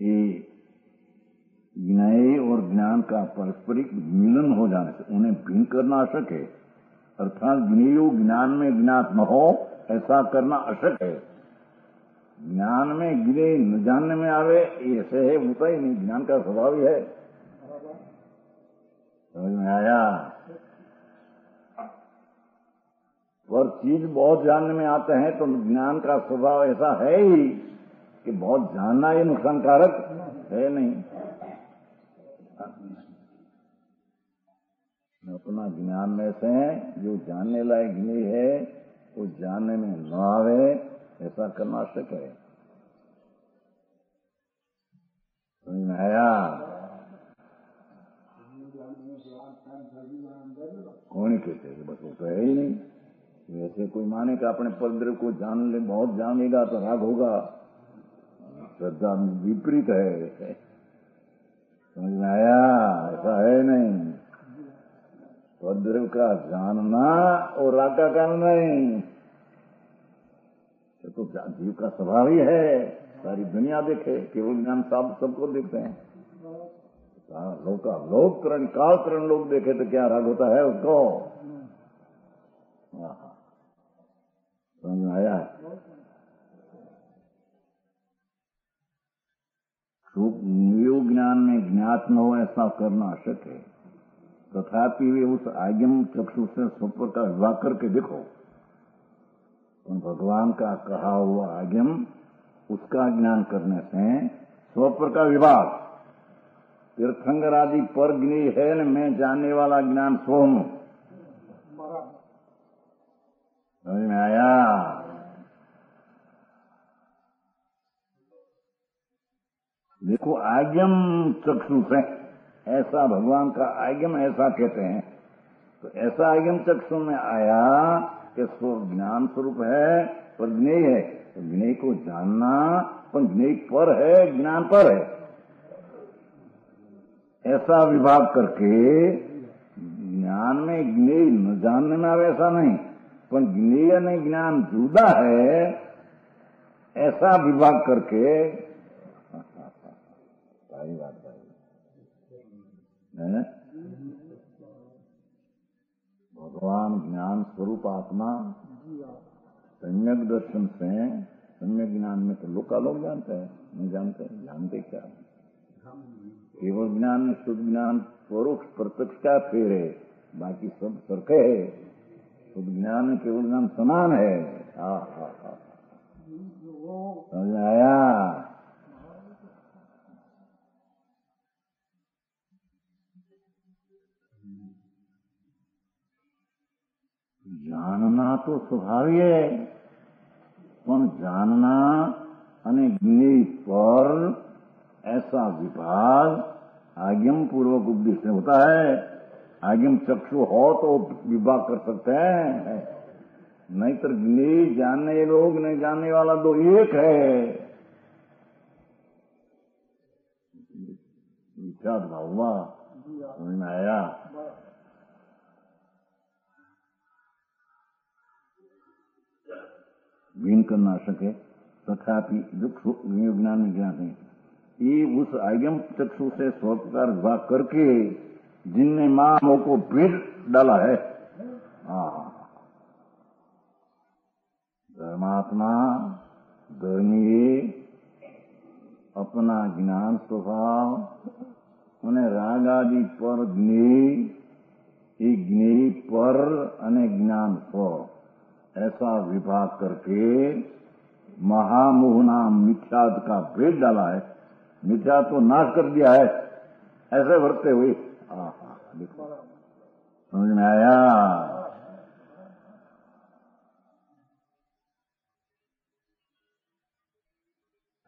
S1: ये ज्ञेय और ज्ञान का पारस्परिक मिलन हो जाने से उन्हें भिन्न करना अशक है। अर्थात ज्ञेय ज्ञान में ज्ञात न हो ऐसा करना अशक है। ज्ञान में ज्ञेय न जानने में आवे ऐसे है, होता ही नहीं, ज्ञान का स्वभाव ही है। समझ में आया? पर चीज बहुत जानने में आते हैं तो ज्ञान का स्वभाव ऐसा है ही कि बहुत जानना ये नुकसानकारक है नहीं। अपना ज्ञान में से जो जानने लायक नहीं है वो जानने में न आवे ऐसा करना आवश्यक है। समझ में आया? कौन कहते हैं? बस वो तो है ही नहीं। वैसे कोई माने का अपने परद्रव्य को जान ले, बहुत जानेगा तो राग होगा, श्रद्धा विपरीत है। समझ में आया? ऐसा है नहीं। परद्रव्य का जानना और राग का कारण नहीं, तो जीव का स्वभाव ही है। सारी दुनिया देखे, केवल ज्ञान सबको देखते हैं। लोक करण काल करण लोग देखे तो क्या राग होता है उसको? समझ में आया? योग ज्ञान में ज्ञात न हो ऐसा करना अशक्य है। तथापि वे उस आज्ञम चक्षु से स्वप्न का विवाह करके देखो। तो भगवान का कहा हुआ आज्ञम उसका ज्ञान करने से स्वप्न का विभाग तीर्थंकर आदि पर ज्ञेय है न, मैं जानने वाला ज्ञान स्व हूं। समझ में आया? देखो आज्ञम चक्षु से ऐसा भगवान का आज्ञम ऐसा कहते हैं। तो ऐसा आज्ञम चक्षु में आया कि स्व ज्ञान स्वरूप है पर ज्ञेय है। तो ज्ञेय को जानना पर ज्ञेय पर है, ज्ञान पर है, ऐसा विभाग करके ज्ञान में ज्ञेय न जानने में वैसा नहीं, पर ज्ञेय ने ज्ञान जुदा है ऐसा विभाग करके सारी बात है। भगवान ज्ञान स्वरूप आत्मा सम्यक दर्शन से सम्यक ज्ञान में तो लोग जानते हैं, नहीं जानते, जानते क्या? केवल ज्ञान में शुद्ध ज्ञान परोक्ष प्रत्यक्ष का फेर है, बाकी सब सरके है। शुद्ध ज्ञान में केवल ज्ञान समान है। समझ आया? जानना तो स्वाभाविक है, पर जानना અને ज्ञेय पर ऐसा विभाग आज्ञम पूर्वक उपदेश में होता है। आज्ञम चक्षु हो तो विभाग कर सकते हैं, नहीं तो ज्ञेय जानने लोग नहीं जानने वाला दो एक है। विचार भावा समझ में आया? भिन्न करना सके तथापि दुख ज्ञान में ज्ञान है। ये उस आज्ञम चक्षु से स्वप्रकार विभाग करके जिनने मां को भेद डाला है। धर्मात्मा धर्मीय अपना ज्ञान स्वभाव उन्हें राग आदि पर ज्ञेय ज्ञेय पर अने ज्ञान स्व ऐसा विभाग करके महामोह नाम मिथ्याद का भेद डाला है। मिथ्या तो नाश कर दिया है ऐसे वर्तते हुए। देखो समझ में आया?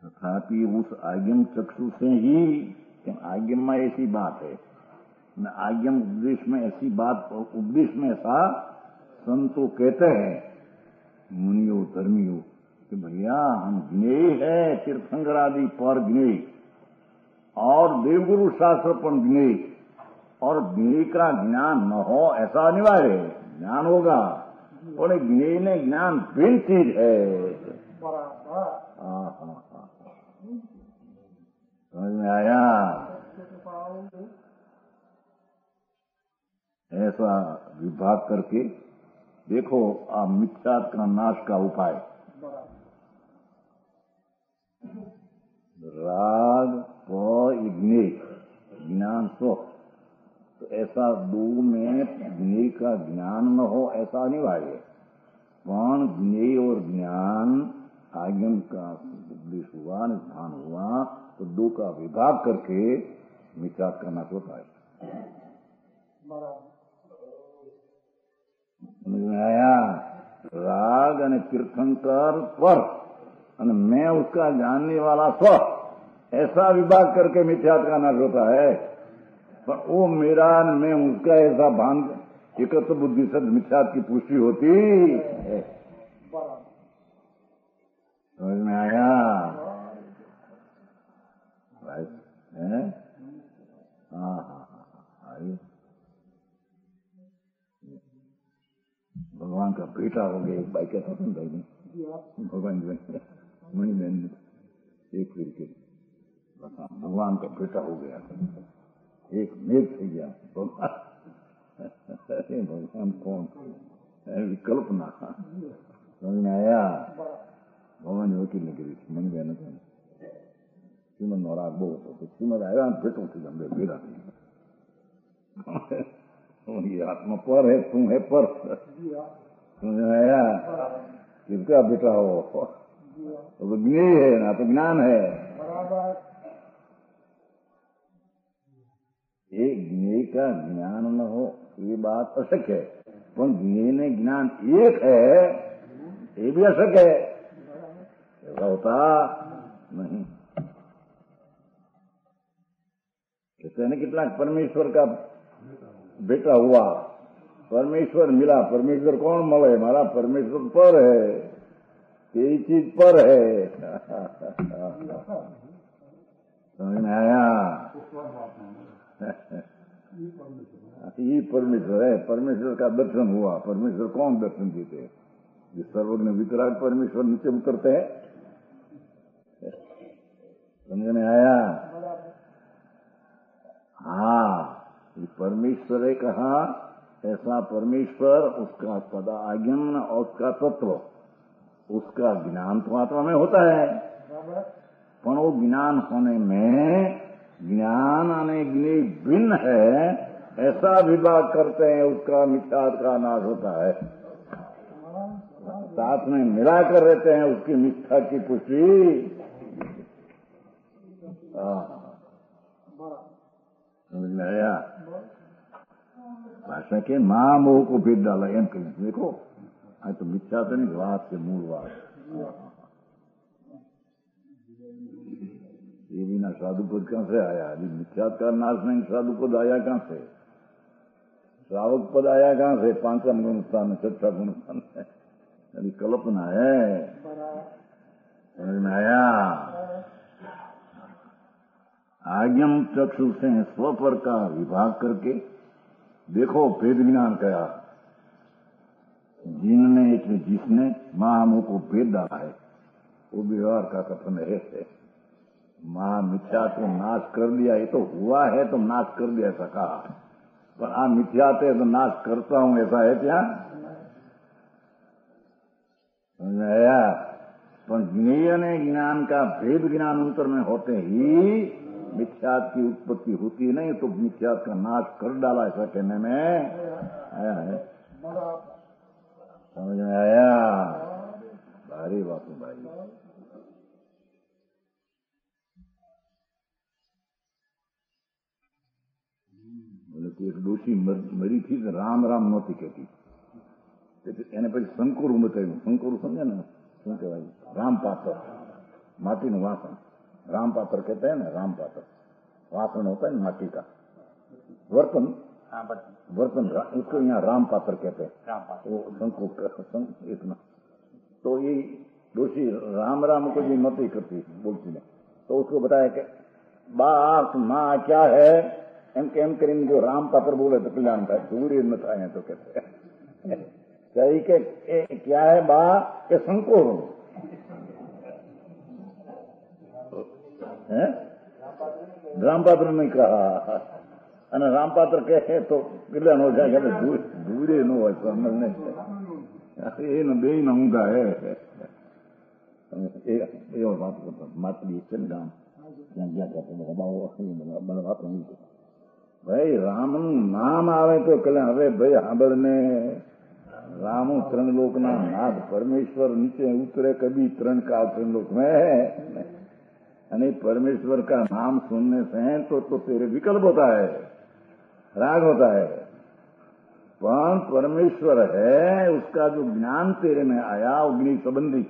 S1: तथापि उस आज्ञम चक्षु से ही, आज्ञम में ऐसी बात है न, आज्ञम उपदेश में ऐसी बात, उपदेश में ऐसा संतो कहते हैं मुनियो धर्मियों कि भैया हम ज्ञेय है तीर्थंकर आदि पर ज्ञेय और देवगुरु शास्त्र पर ज्ञेय, और ज्ञेय का ज्ञान न हो ऐसा अनिवार्य है। ज्ञान होगा और ज्ञेय ने ज्ञान भिन्न चीज है। समझ में आया? ऐसा विभाग करके देखो आप मिथ्या का नाश का उपाय। राग ज्ञेय ज्ञान स्व, तो ऐसा दो में ज्ञेय का ज्ञान न हो ऐसा अनिवार्य है। पण ज्ञेय और ज्ञान आज्ञम का उपदेश हुआ, ध्यान हुआ, तो दो का विभाग करके मिथ्या का नाश होता है। समझ में आया? राग અને तीर्थंकर पर અને मैं उसका जानने वाला स्व ऐसा विभाग करके मिथ्यात्व का नाश होता है। पर वो मेरा न मैं उसका ऐसा भान एकत्र बुद्धि से मिथ्यात्व की पुष्टि होती है। समझ में आया? भगवान का बेटा हो गया। एक भाई कहता था भाई ने भगवान मणि बहन एक फिर के भगवान का बेटा हो गया, एक मेघ थी गया भगवान कौन कल्पना। समझ में आया? भगवान वकील ने गिरी मणि बहन શ્રીમદ મહારાજ બહુ હતો તો શ્રીમદ આવ્યા ને ભેટું થઈ અમને ભેગા થઈ ये आत्मा पर है, तुम है पर, समझ में आया? किसका बेटा हो? तो ज्ञेय है ना, तो ज्ञान है। ये ज्ञेय का ज्ञान न हो ये बात अशक्य है, पर ज्ञेय ने ज्ञान एक है ये भी अशक्य है। ऐसा होता नहीं। कहते हैं कितना परमेश्वर का बेटा हुआ, परमेश्वर मिला। परमेश्वर कौन मले? हमारा परमेश्वर पर है, तेरी चीज पर है। समझ में आया? ये परमेश्वर है। परमेश्वर का दर्शन हुआ। परमेश्वर कौन दर्शन देते हैं? जो सर्वज्ञ वितराग परमेश्वर नीचे उतरते हैं। समझ में आया? हाँ, ये परमेश्वर है कहा, ऐसा परमेश्वर, उसका पदाज्ञान और उसका तत्व, उसका ज्ञान तो आत्मा में होता है, पर वो ज्ञान होने में ज्ञान आने ज्ञेय भिन्न है, ऐसा विभाग करते हैं, उसका मिथ्यात का नाश होता है। साथ में मिलाकर रहते हैं, उसकी मिथ्या की पुष्टि। समझ में आया? भाषा के मां मोह को भेद डाला एम कहीं देखो, आज तो मिथ्या तो नहीं, वाद से मूल वाद। ये बिना साधु पद कहां से आया? अभी मिथ्यात का नाश नहीं, साधु पद आया कहां से? श्रावक पद आया कहां से? पांचम गुण स्थान, छठा गुण स्थान है, अभी कल्पना है। समझ में आया? आज्ञम चक्षु से स्वपर का विभाग करके देखो भेद ज्ञान कया, जिसने महामोह को भेद डाला है वो व्यवहार का कथन है। मिथ्या को नाश कर दिया, ये तो हुआ है तो नाश कर दिया ऐसा कहा, पर मिथ्या थे तो नाश करता हूं ऐसा है क्या? समझ में आया? पर ज्ञेय ने ज्ञान का भेद ज्ञान अंतर में होते ही मिथ्यात की उत्पत्ति होती नहीं, तो मिथ्यात का नाश कर डाला ऐसा कहने में आया है। समझ में आया? भारी बात है भाई। बोले कि एक डोशी मरी थी तो राम राम नहोती कहती, એને પછી શંકુરું બતાવ્યું। શંકુરું સમજે ને શું કહેવાય? રામ પાત્ર, માટીનું વાસણ, राम पात्र कहते हैं ना, राम पात्र वासन होता है माटी का, बर्तन, बर्तन उसको यहाँ राम पात्र कहते हैं। वो शंकु इतना तो ये दोषी राम राम को जी मत ही करती बोलती ने, तो उसको बताया कि बाप माँ क्या है एम के एम करीन जो राम पात्र बोले तो कल्याण था, दूरी न था तो कहते सही के क्या है बा के शंको रामपात्र ने कहा, અને રામપાત્ર કહે તો કલ્યાણ हो जाएगा, दूरी न हो समझने એને બે ન ઊંઘા હે એવો વાત કરતો માતલી છે ને ગામ ત્યાં ગયા કરતો બધા વાત નહીં। ભાઈ રામનું નામ આવે તો કલ્યાણ। હવે ભાઈ સાંભળને, राम त्रण लोक ना नाथ परमेश्वर नीचे उतरे कभी त्रण काल त्रण लोक में, अने परमेश्वर का नाम सुनने से तो तेरे विकल्प होता है, राग होता है। पर परमेश्वर है, उसका जो ज्ञान तेरे में आया अग्नि संबंधी,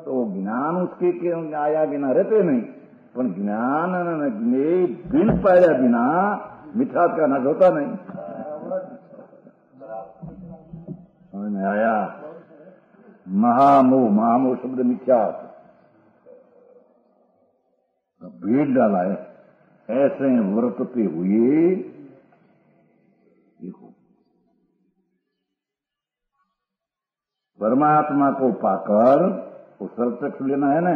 S1: तो ज्ञान उसके आया बिना रहते नहीं, पर ज्ञान ज्ञेय बिन पाया बिना मिथ्यात का नाश होता नहीं। समझ में आया? महामोह, महामोह शब्द मिथ्यात भेद डाला है, ऐसे वर्तते हुए देखो परमात्मा को पाकर वो सर्वचक्षु लेना है ना,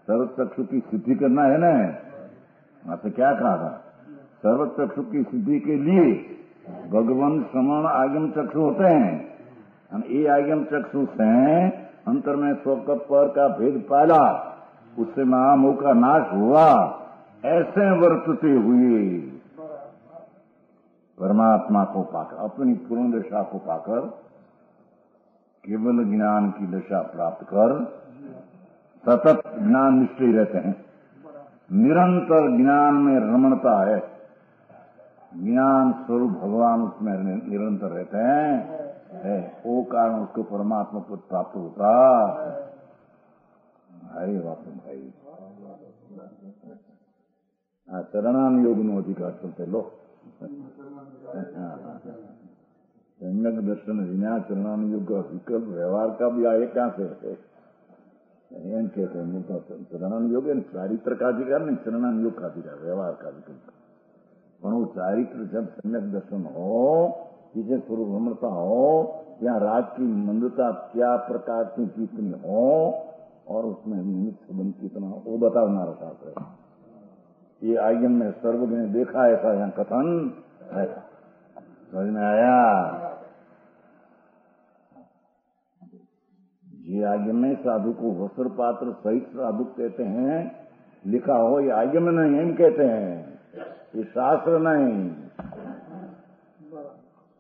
S1: सर्वचक्षु की सिद्धि करना है ना। आपसे क्या कहा था? सर्वचक्षु की सिद्धि के लिए भगवान श्रवण आगम चक्षु होते हैं, ये आगम चक्षु से अंतर में स्वकत पर का भेद पाला, उससे महामोह का नाश हुआ, ऐसे वर्तते हुए परमात्मा को पाकर, अपनी पूर्ण दशा को पाकर, केवल ज्ञान की दशा प्राप्त कर सतत ज्ञान निष्ठे रहते हैं। निरंतर ज्ञान में रमणता है, ज्ञान स्वरूप भगवान उसमें निरंतर रहते हैं, वो कारण उसको परमात्मा पद प्राप्त होता। अरे बाप भाई, चरणानुयोग नो अधिकार करते लो। सम्यक दर्शन विना चरणानुयोग का विकल्प व्यवहार का भी आए कहां से है? एम कहते हैं चरणानुयोग चारित्र का अधिकार नहीं, चरणानुयोग का अधिकार, व्यवहार का विकल्प। पर वो चारित्र जब सम्यक दर्शन हो, जिसे स्वरूप भ्रमणता हो, या राग की मंदता क्या प्रकार की कितनी हो, और उसमें निमित्त संबंध कितना हो, वो बताना शास्त्र है। ये आयम में सर्वज्ञ ने देखा ऐसा यहाँ कथन है, समझ में आया? ये आयम में साधु को वस्त्र पात्र सहित साधु कहते हैं, लिखा हो, ये आयम नहीं हम कहते हैं, ये शास्त्र नहीं,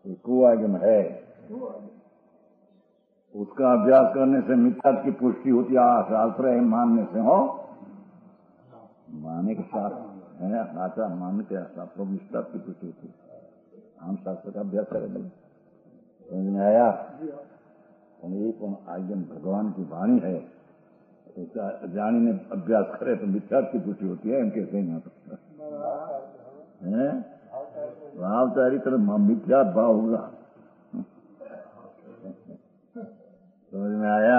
S1: ये कुआगम है। उसका अभ्यास करने से मिथ्या की पुष्टि होती है, शास्त्र है मानने से हो, माने के शास्त्र है, आचार मानने के शास्त्रों में निष्ठा की पुष्टि होती है। हम शास्त्र का अभ्यास करेंगे, समझ में आया? एक आयम भगवान की वाणी है, जानी ने अभ्यास करे तो मिथ्या की पुष्टि होती है, इनके सही ना भाव चारित्र मिथ्या भाव होगा, समझ में आया?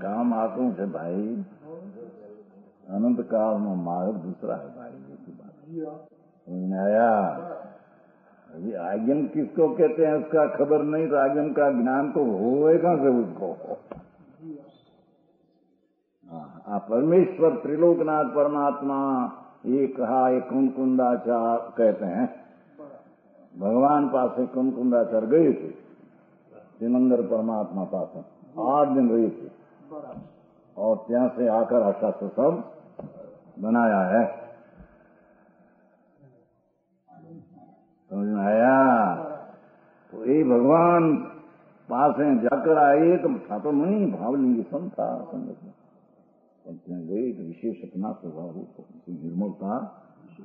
S1: काम आंखों से भाई, अनंत काल में मार्ग दूसरा है भाई, ऐसी बात समझ में आया? ये आज्ञन किसको कहते हैं उसका खबर नहीं, तो आज्ञन का ज्ञान तो होएगा से उसको। परमेश्वर त्रिलोकनाथ परमात्मा ये कहा, एक कुंकुंदाचार कहते हैं, भगवान पास से कुंकुंदाचार गए थे, सिमंदर परमात्मा पास 8 दिन रहे थे, और ત્યાં से आकर अशास्त्र सब बनाया है, समझ में आया? तो ये भगवान पास है, जाकर आए तो था तो नहीं, भावलिंगी सम था संगत में, गए तो विशेष अपना स्वभाव निर्मलता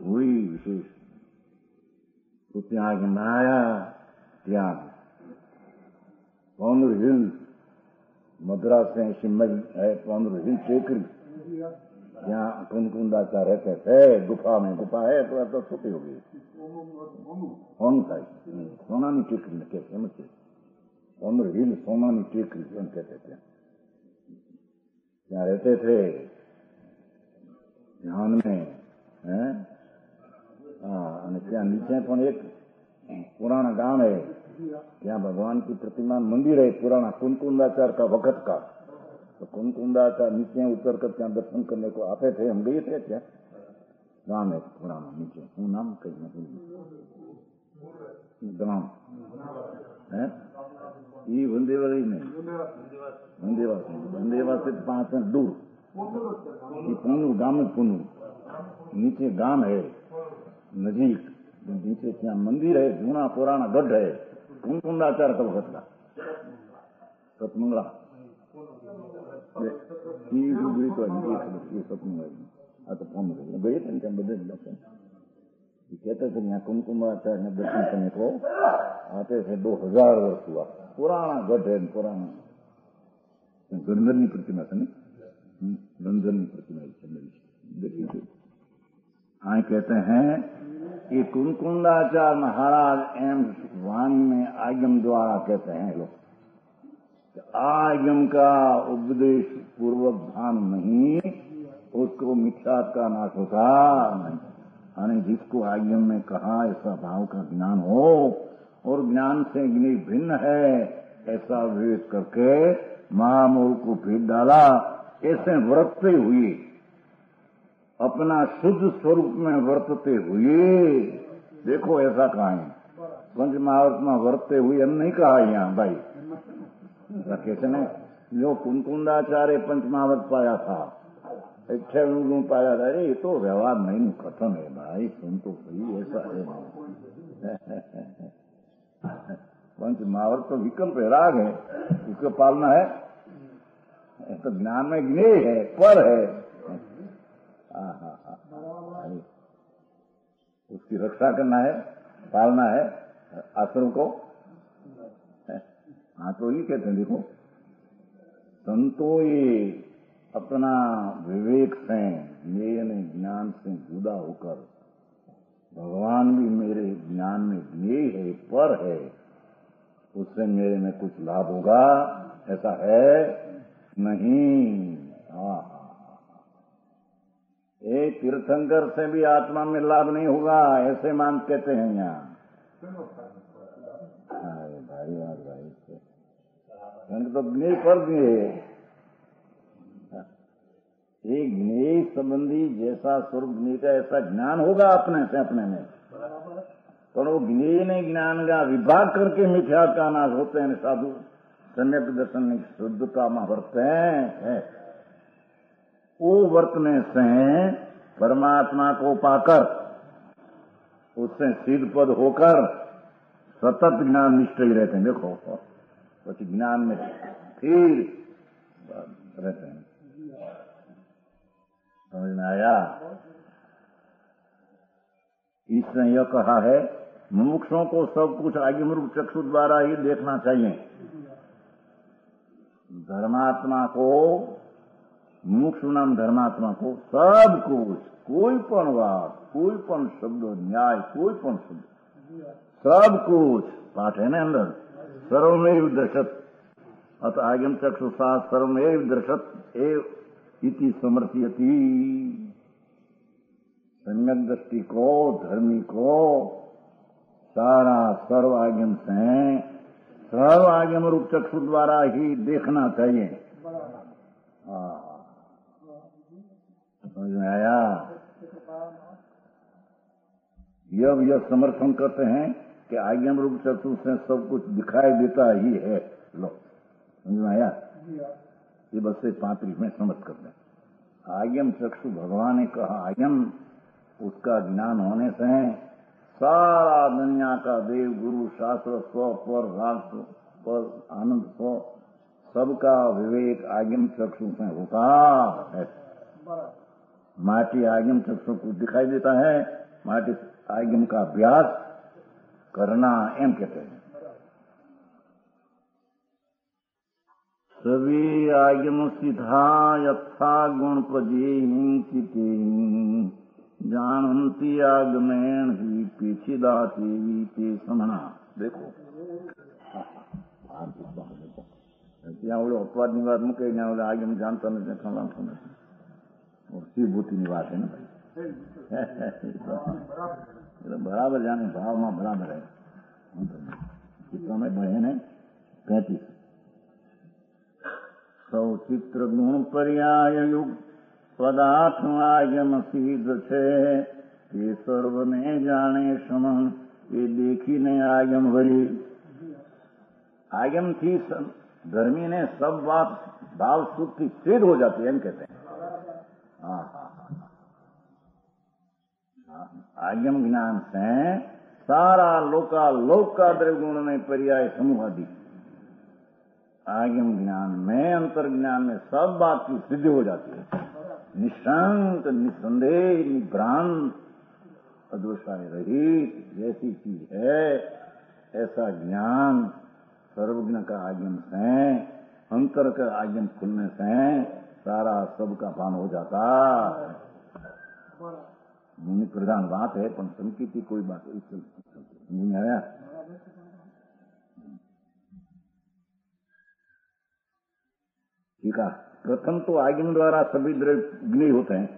S1: हुई विशेष, तो त्याग आया, त्याग पौंद्र हिल मद्रास से शिमल है, पौंद्र हिल टेकरी, यहाँ कुंकुंदाचार रहते थे, गुफा में, गुफा है तो छोटी हो गई, सोनानी टेकरी कहते हैं, पौंद्र हिल सोनानी टेकरी कहते थे, ત્યાં रहते थे ध्यान में, हैं? અને ત્યાં નીચે પણ એક पुराना गांव है, ત્યાં भगवान की प्रतिमा मंदिर है, पुराना कुंकुंदाचार का वक्त का, तो कुंकुंदाचार नीचे उतर कर ત્યાં दर्शन करने को आते थे, हम गए थे क्या, गांव है पुराना नीचे, શું नाम कहीं गांव है, ये वंदेवासी नहीं, वंदेवास से 5 मिनट दूर, ये पुनू गांव है, पुनू नीचे गांव है नजीक, नीचे ત્યાં मंदिर है, जूना पुराना गढ़ है, कुंकुंदाचार का वक्त का सतमंगला, ये सतमंगला तो फोन गए थे क्या बदल दर्शन, कहते थे यहाँ कुंकुंदाचार्य ने दर्शन करने को आते थे, 2000 वर्ष हुआ, पुराना गढ़ है, पुराना गंधर्व की प्रतिमा था, नहीं गंधर्व की प्रतिमा आए, कहते हैं ये कुंकुंदाचार्य महाराज एम वाणी में आगम द्वारा कहते हैं लोग, आगम का उपदेश पूर्वक ध्यान नहीं, उसको मिथ्या का नाश होता नहीं, यानी जिसको आगम में कहा ऐसा भाव का ज्ञान हो, और ज्ञान से भिन्न है ऐसा विवेक करके महामोह को भेद डाला, ऐसे वर्तते हुए, अपना शुद्ध स्वरूप में वर्तते हुए, देखो ऐसा कहा है, पंच महावर्त में वर्तते हुए हम नहीं कहा यहाँ भाई, कैसे ने जो कुंकुंदाचार्य पंच महावर्त पाया था, अठारह गुण पाया था। अरे ये तो व्यवहार नहीं खत्म है भाई, सुन तो सही, ऐसा है पंच महावर तो विकल्प है, राग है, उसको पालना है। तो ज्ञान में ज्ञेय है, पर है, उसकी रक्षा करना है, पालना है आश्रम को। हाँ तो ये कहते हैं, देखो संतो ये अपना विवेक से, मेरे ज्ञान से जुदा होकर, भगवान भी मेरे ज्ञान में ज्ञेय है, पर है, उससे मेरे में कुछ लाभ होगा, ऐसा है नहीं। एक तीर्थंकर से भी आत्मा में लाभ नहीं होगा, ऐसे मान कहते हैं यहाँ। भाई तो ज्ञेय पर ज्ञेय, एक ज्ञेय संबंधी जैसा स्वरूप ज्ञेय का ऐसा ज्ञान होगा अपने से अपने में, पर वो ज्ञेय ने ज्ञान का विभाग करके मिथ्या का नाश होते हैं साधु, सम्यक दर्शन शुद्धता में वर्तते हैं। वो वर्तने से परमात्मा को पाकर, उससे सिद्ध पद होकर सतत ज्ञान निष्ठ ही रहते हैं। देखो कुछ ज्ञान में फिर रहते हैं। समझ में आया? इसने यह कहा है, मुमुक्षों को सब कुछ आज्ञा रूप चक्षु द्वारा ही देखना चाहिए। धर्मात्मा को, मुमुक्षु नाम धर्मात्मा को सब कुछ, कोई पण बात, कोई पण शब्द, न्याय, कोई पण शब्द, सब कुछ पाठ है ना अंदर, सर्वमेव दर्शत, अत आज्ञम चक्षुषा सर्वमेव दर्शत एव इति समर्थयति। सम्यक दृष्टि को, धर्मी को सारा सर्व आज्ञम से, सर्व आज्ञम रूप चक्षु द्वारा ही देखना चाहिए। समझ में आया? यह समर्थन करते हैं कि आज्ञम रूप चक्षु से सब कुछ दिखाई देता ही है। लो समझ में आया? ये बस से 35 में समझ करते हैं। आज्ञम चक्षु भगवान ने कहा, आज्ञम उसका ज्ञान होने से सारा दुनिया का देव गुरु शास्त्र स्व पर राष्ट्र पर आनंद स्व सबका विवेक आज्ञम चक्षु से होता है। माटी आज्ञम चक्षु को दिखाई देता है, माटी आज्ञम का अभ्यास करना एम कहते हैं। सभी आज्ञम सिद्धा यथा गुण पजे जानती आगमेण ही पीछिदाती ते समना। देखो ત્યાં ઓલો અપવાદની વાત મૂકે, ત્યાં ઓલા આગળ જાણતા નથી, શ્રીભૂતિની વાત है ना भाई, बराबर जाने भाव में बराबर है। समय बहन है 35। सौ चित्र गुण पर्याय युग पदार्थ आयम सिद्ध छे, ये सर्वने जाने समन, ये देखी ने आयम भरी। आयम थी धर्मी ने सब बात भाव सुख की सिद्ध हो जाती है, कहते हैं। आज्ञम ज्ञान से सारा लोक का द्रव्य में पर्याय समूह आदि, आज्ञम ज्ञान में, अंतर ज्ञान में सब बात की सिद्धि हो जाती है। निशंक, निसंदेह, निभ्रांत, अदोषाय रहित जैसी चीज है, ऐसा ज्ञान सर्वज्ञ का आज्ञम से, अंतर का आज्ञम खुलने से सारा सबका भान हो जाता। मुनि प्रधान बात है, पर संकीर्ति कोई बात नहीं आया। ठीक है, प्रथम तो आज्ञा द्वारा सभी द्रव्य ज्ञेय होते हैं।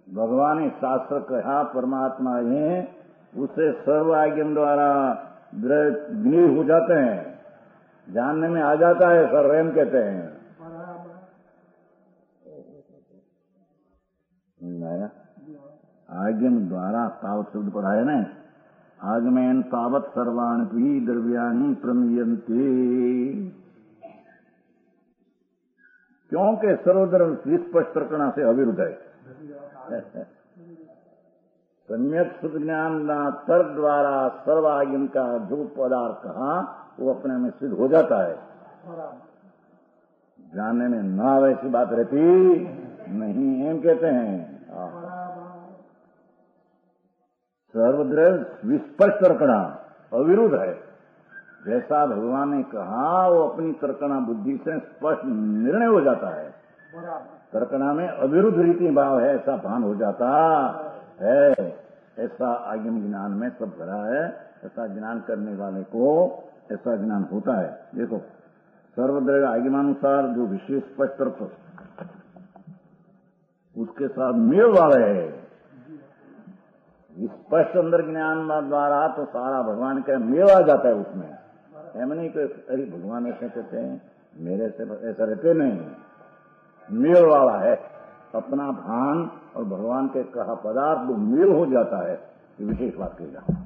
S1: भगवान ने शास्त्र कहा परमात्मा है, उसे सर्व आज्ञा द्वारा द्रव्य ज्ञेय हो जाते हैं, जानने में आ जाता है, सर्वम कहते हैं। आज्ञम द्वारा तावत शब्द पढ़ा है ना, आगमेन तावत सर्वाणि द्रव्याणि प्रमीयन्ते। क्योंकि सर्वत्र विस्पष्ट प्रकरण से अविरुद्ध है। सम्यक शुद्ध ज्ञान तर्क द्वारा सर्वागम का जो पदार्थ कहा वो अपने में सिद्ध हो जाता है। जानने में ना वैसी बात रहती नहीं, एम कहते हैं। सर्वद्र विस्पष्ट तर्कणा अविरुद्ध है। जैसा भगवान ने कहा वो अपनी तर्कणा बुद्धि से स्पष्ट निर्णय हो जाता है। तर्कणा में अविरुद्ध रीति भाव है, ऐसा भान हो जाता है। ऐसा आगम ज्ञान में सब भरा है। ऐसा ज्ञान करने वाले को ऐसा ज्ञान होता है। देखो सर्वद्र आगमानुसार जो विशेष स्पष्ट तर्क उसके साथ मेल वाले है। स्पष्ट अंदर ज्ञान द्वारा तो सारा भगवान का मेल आ जाता है उसमें। एम नहीं कि अरे भगवान ऐसे कहते हैं, मेरे से ऐसा रहते नहीं, मेल वाला है। अपना भान और भगवान के कहा पदार्थ वो मेल हो जाता है। ये विशेष बात कही जाती है।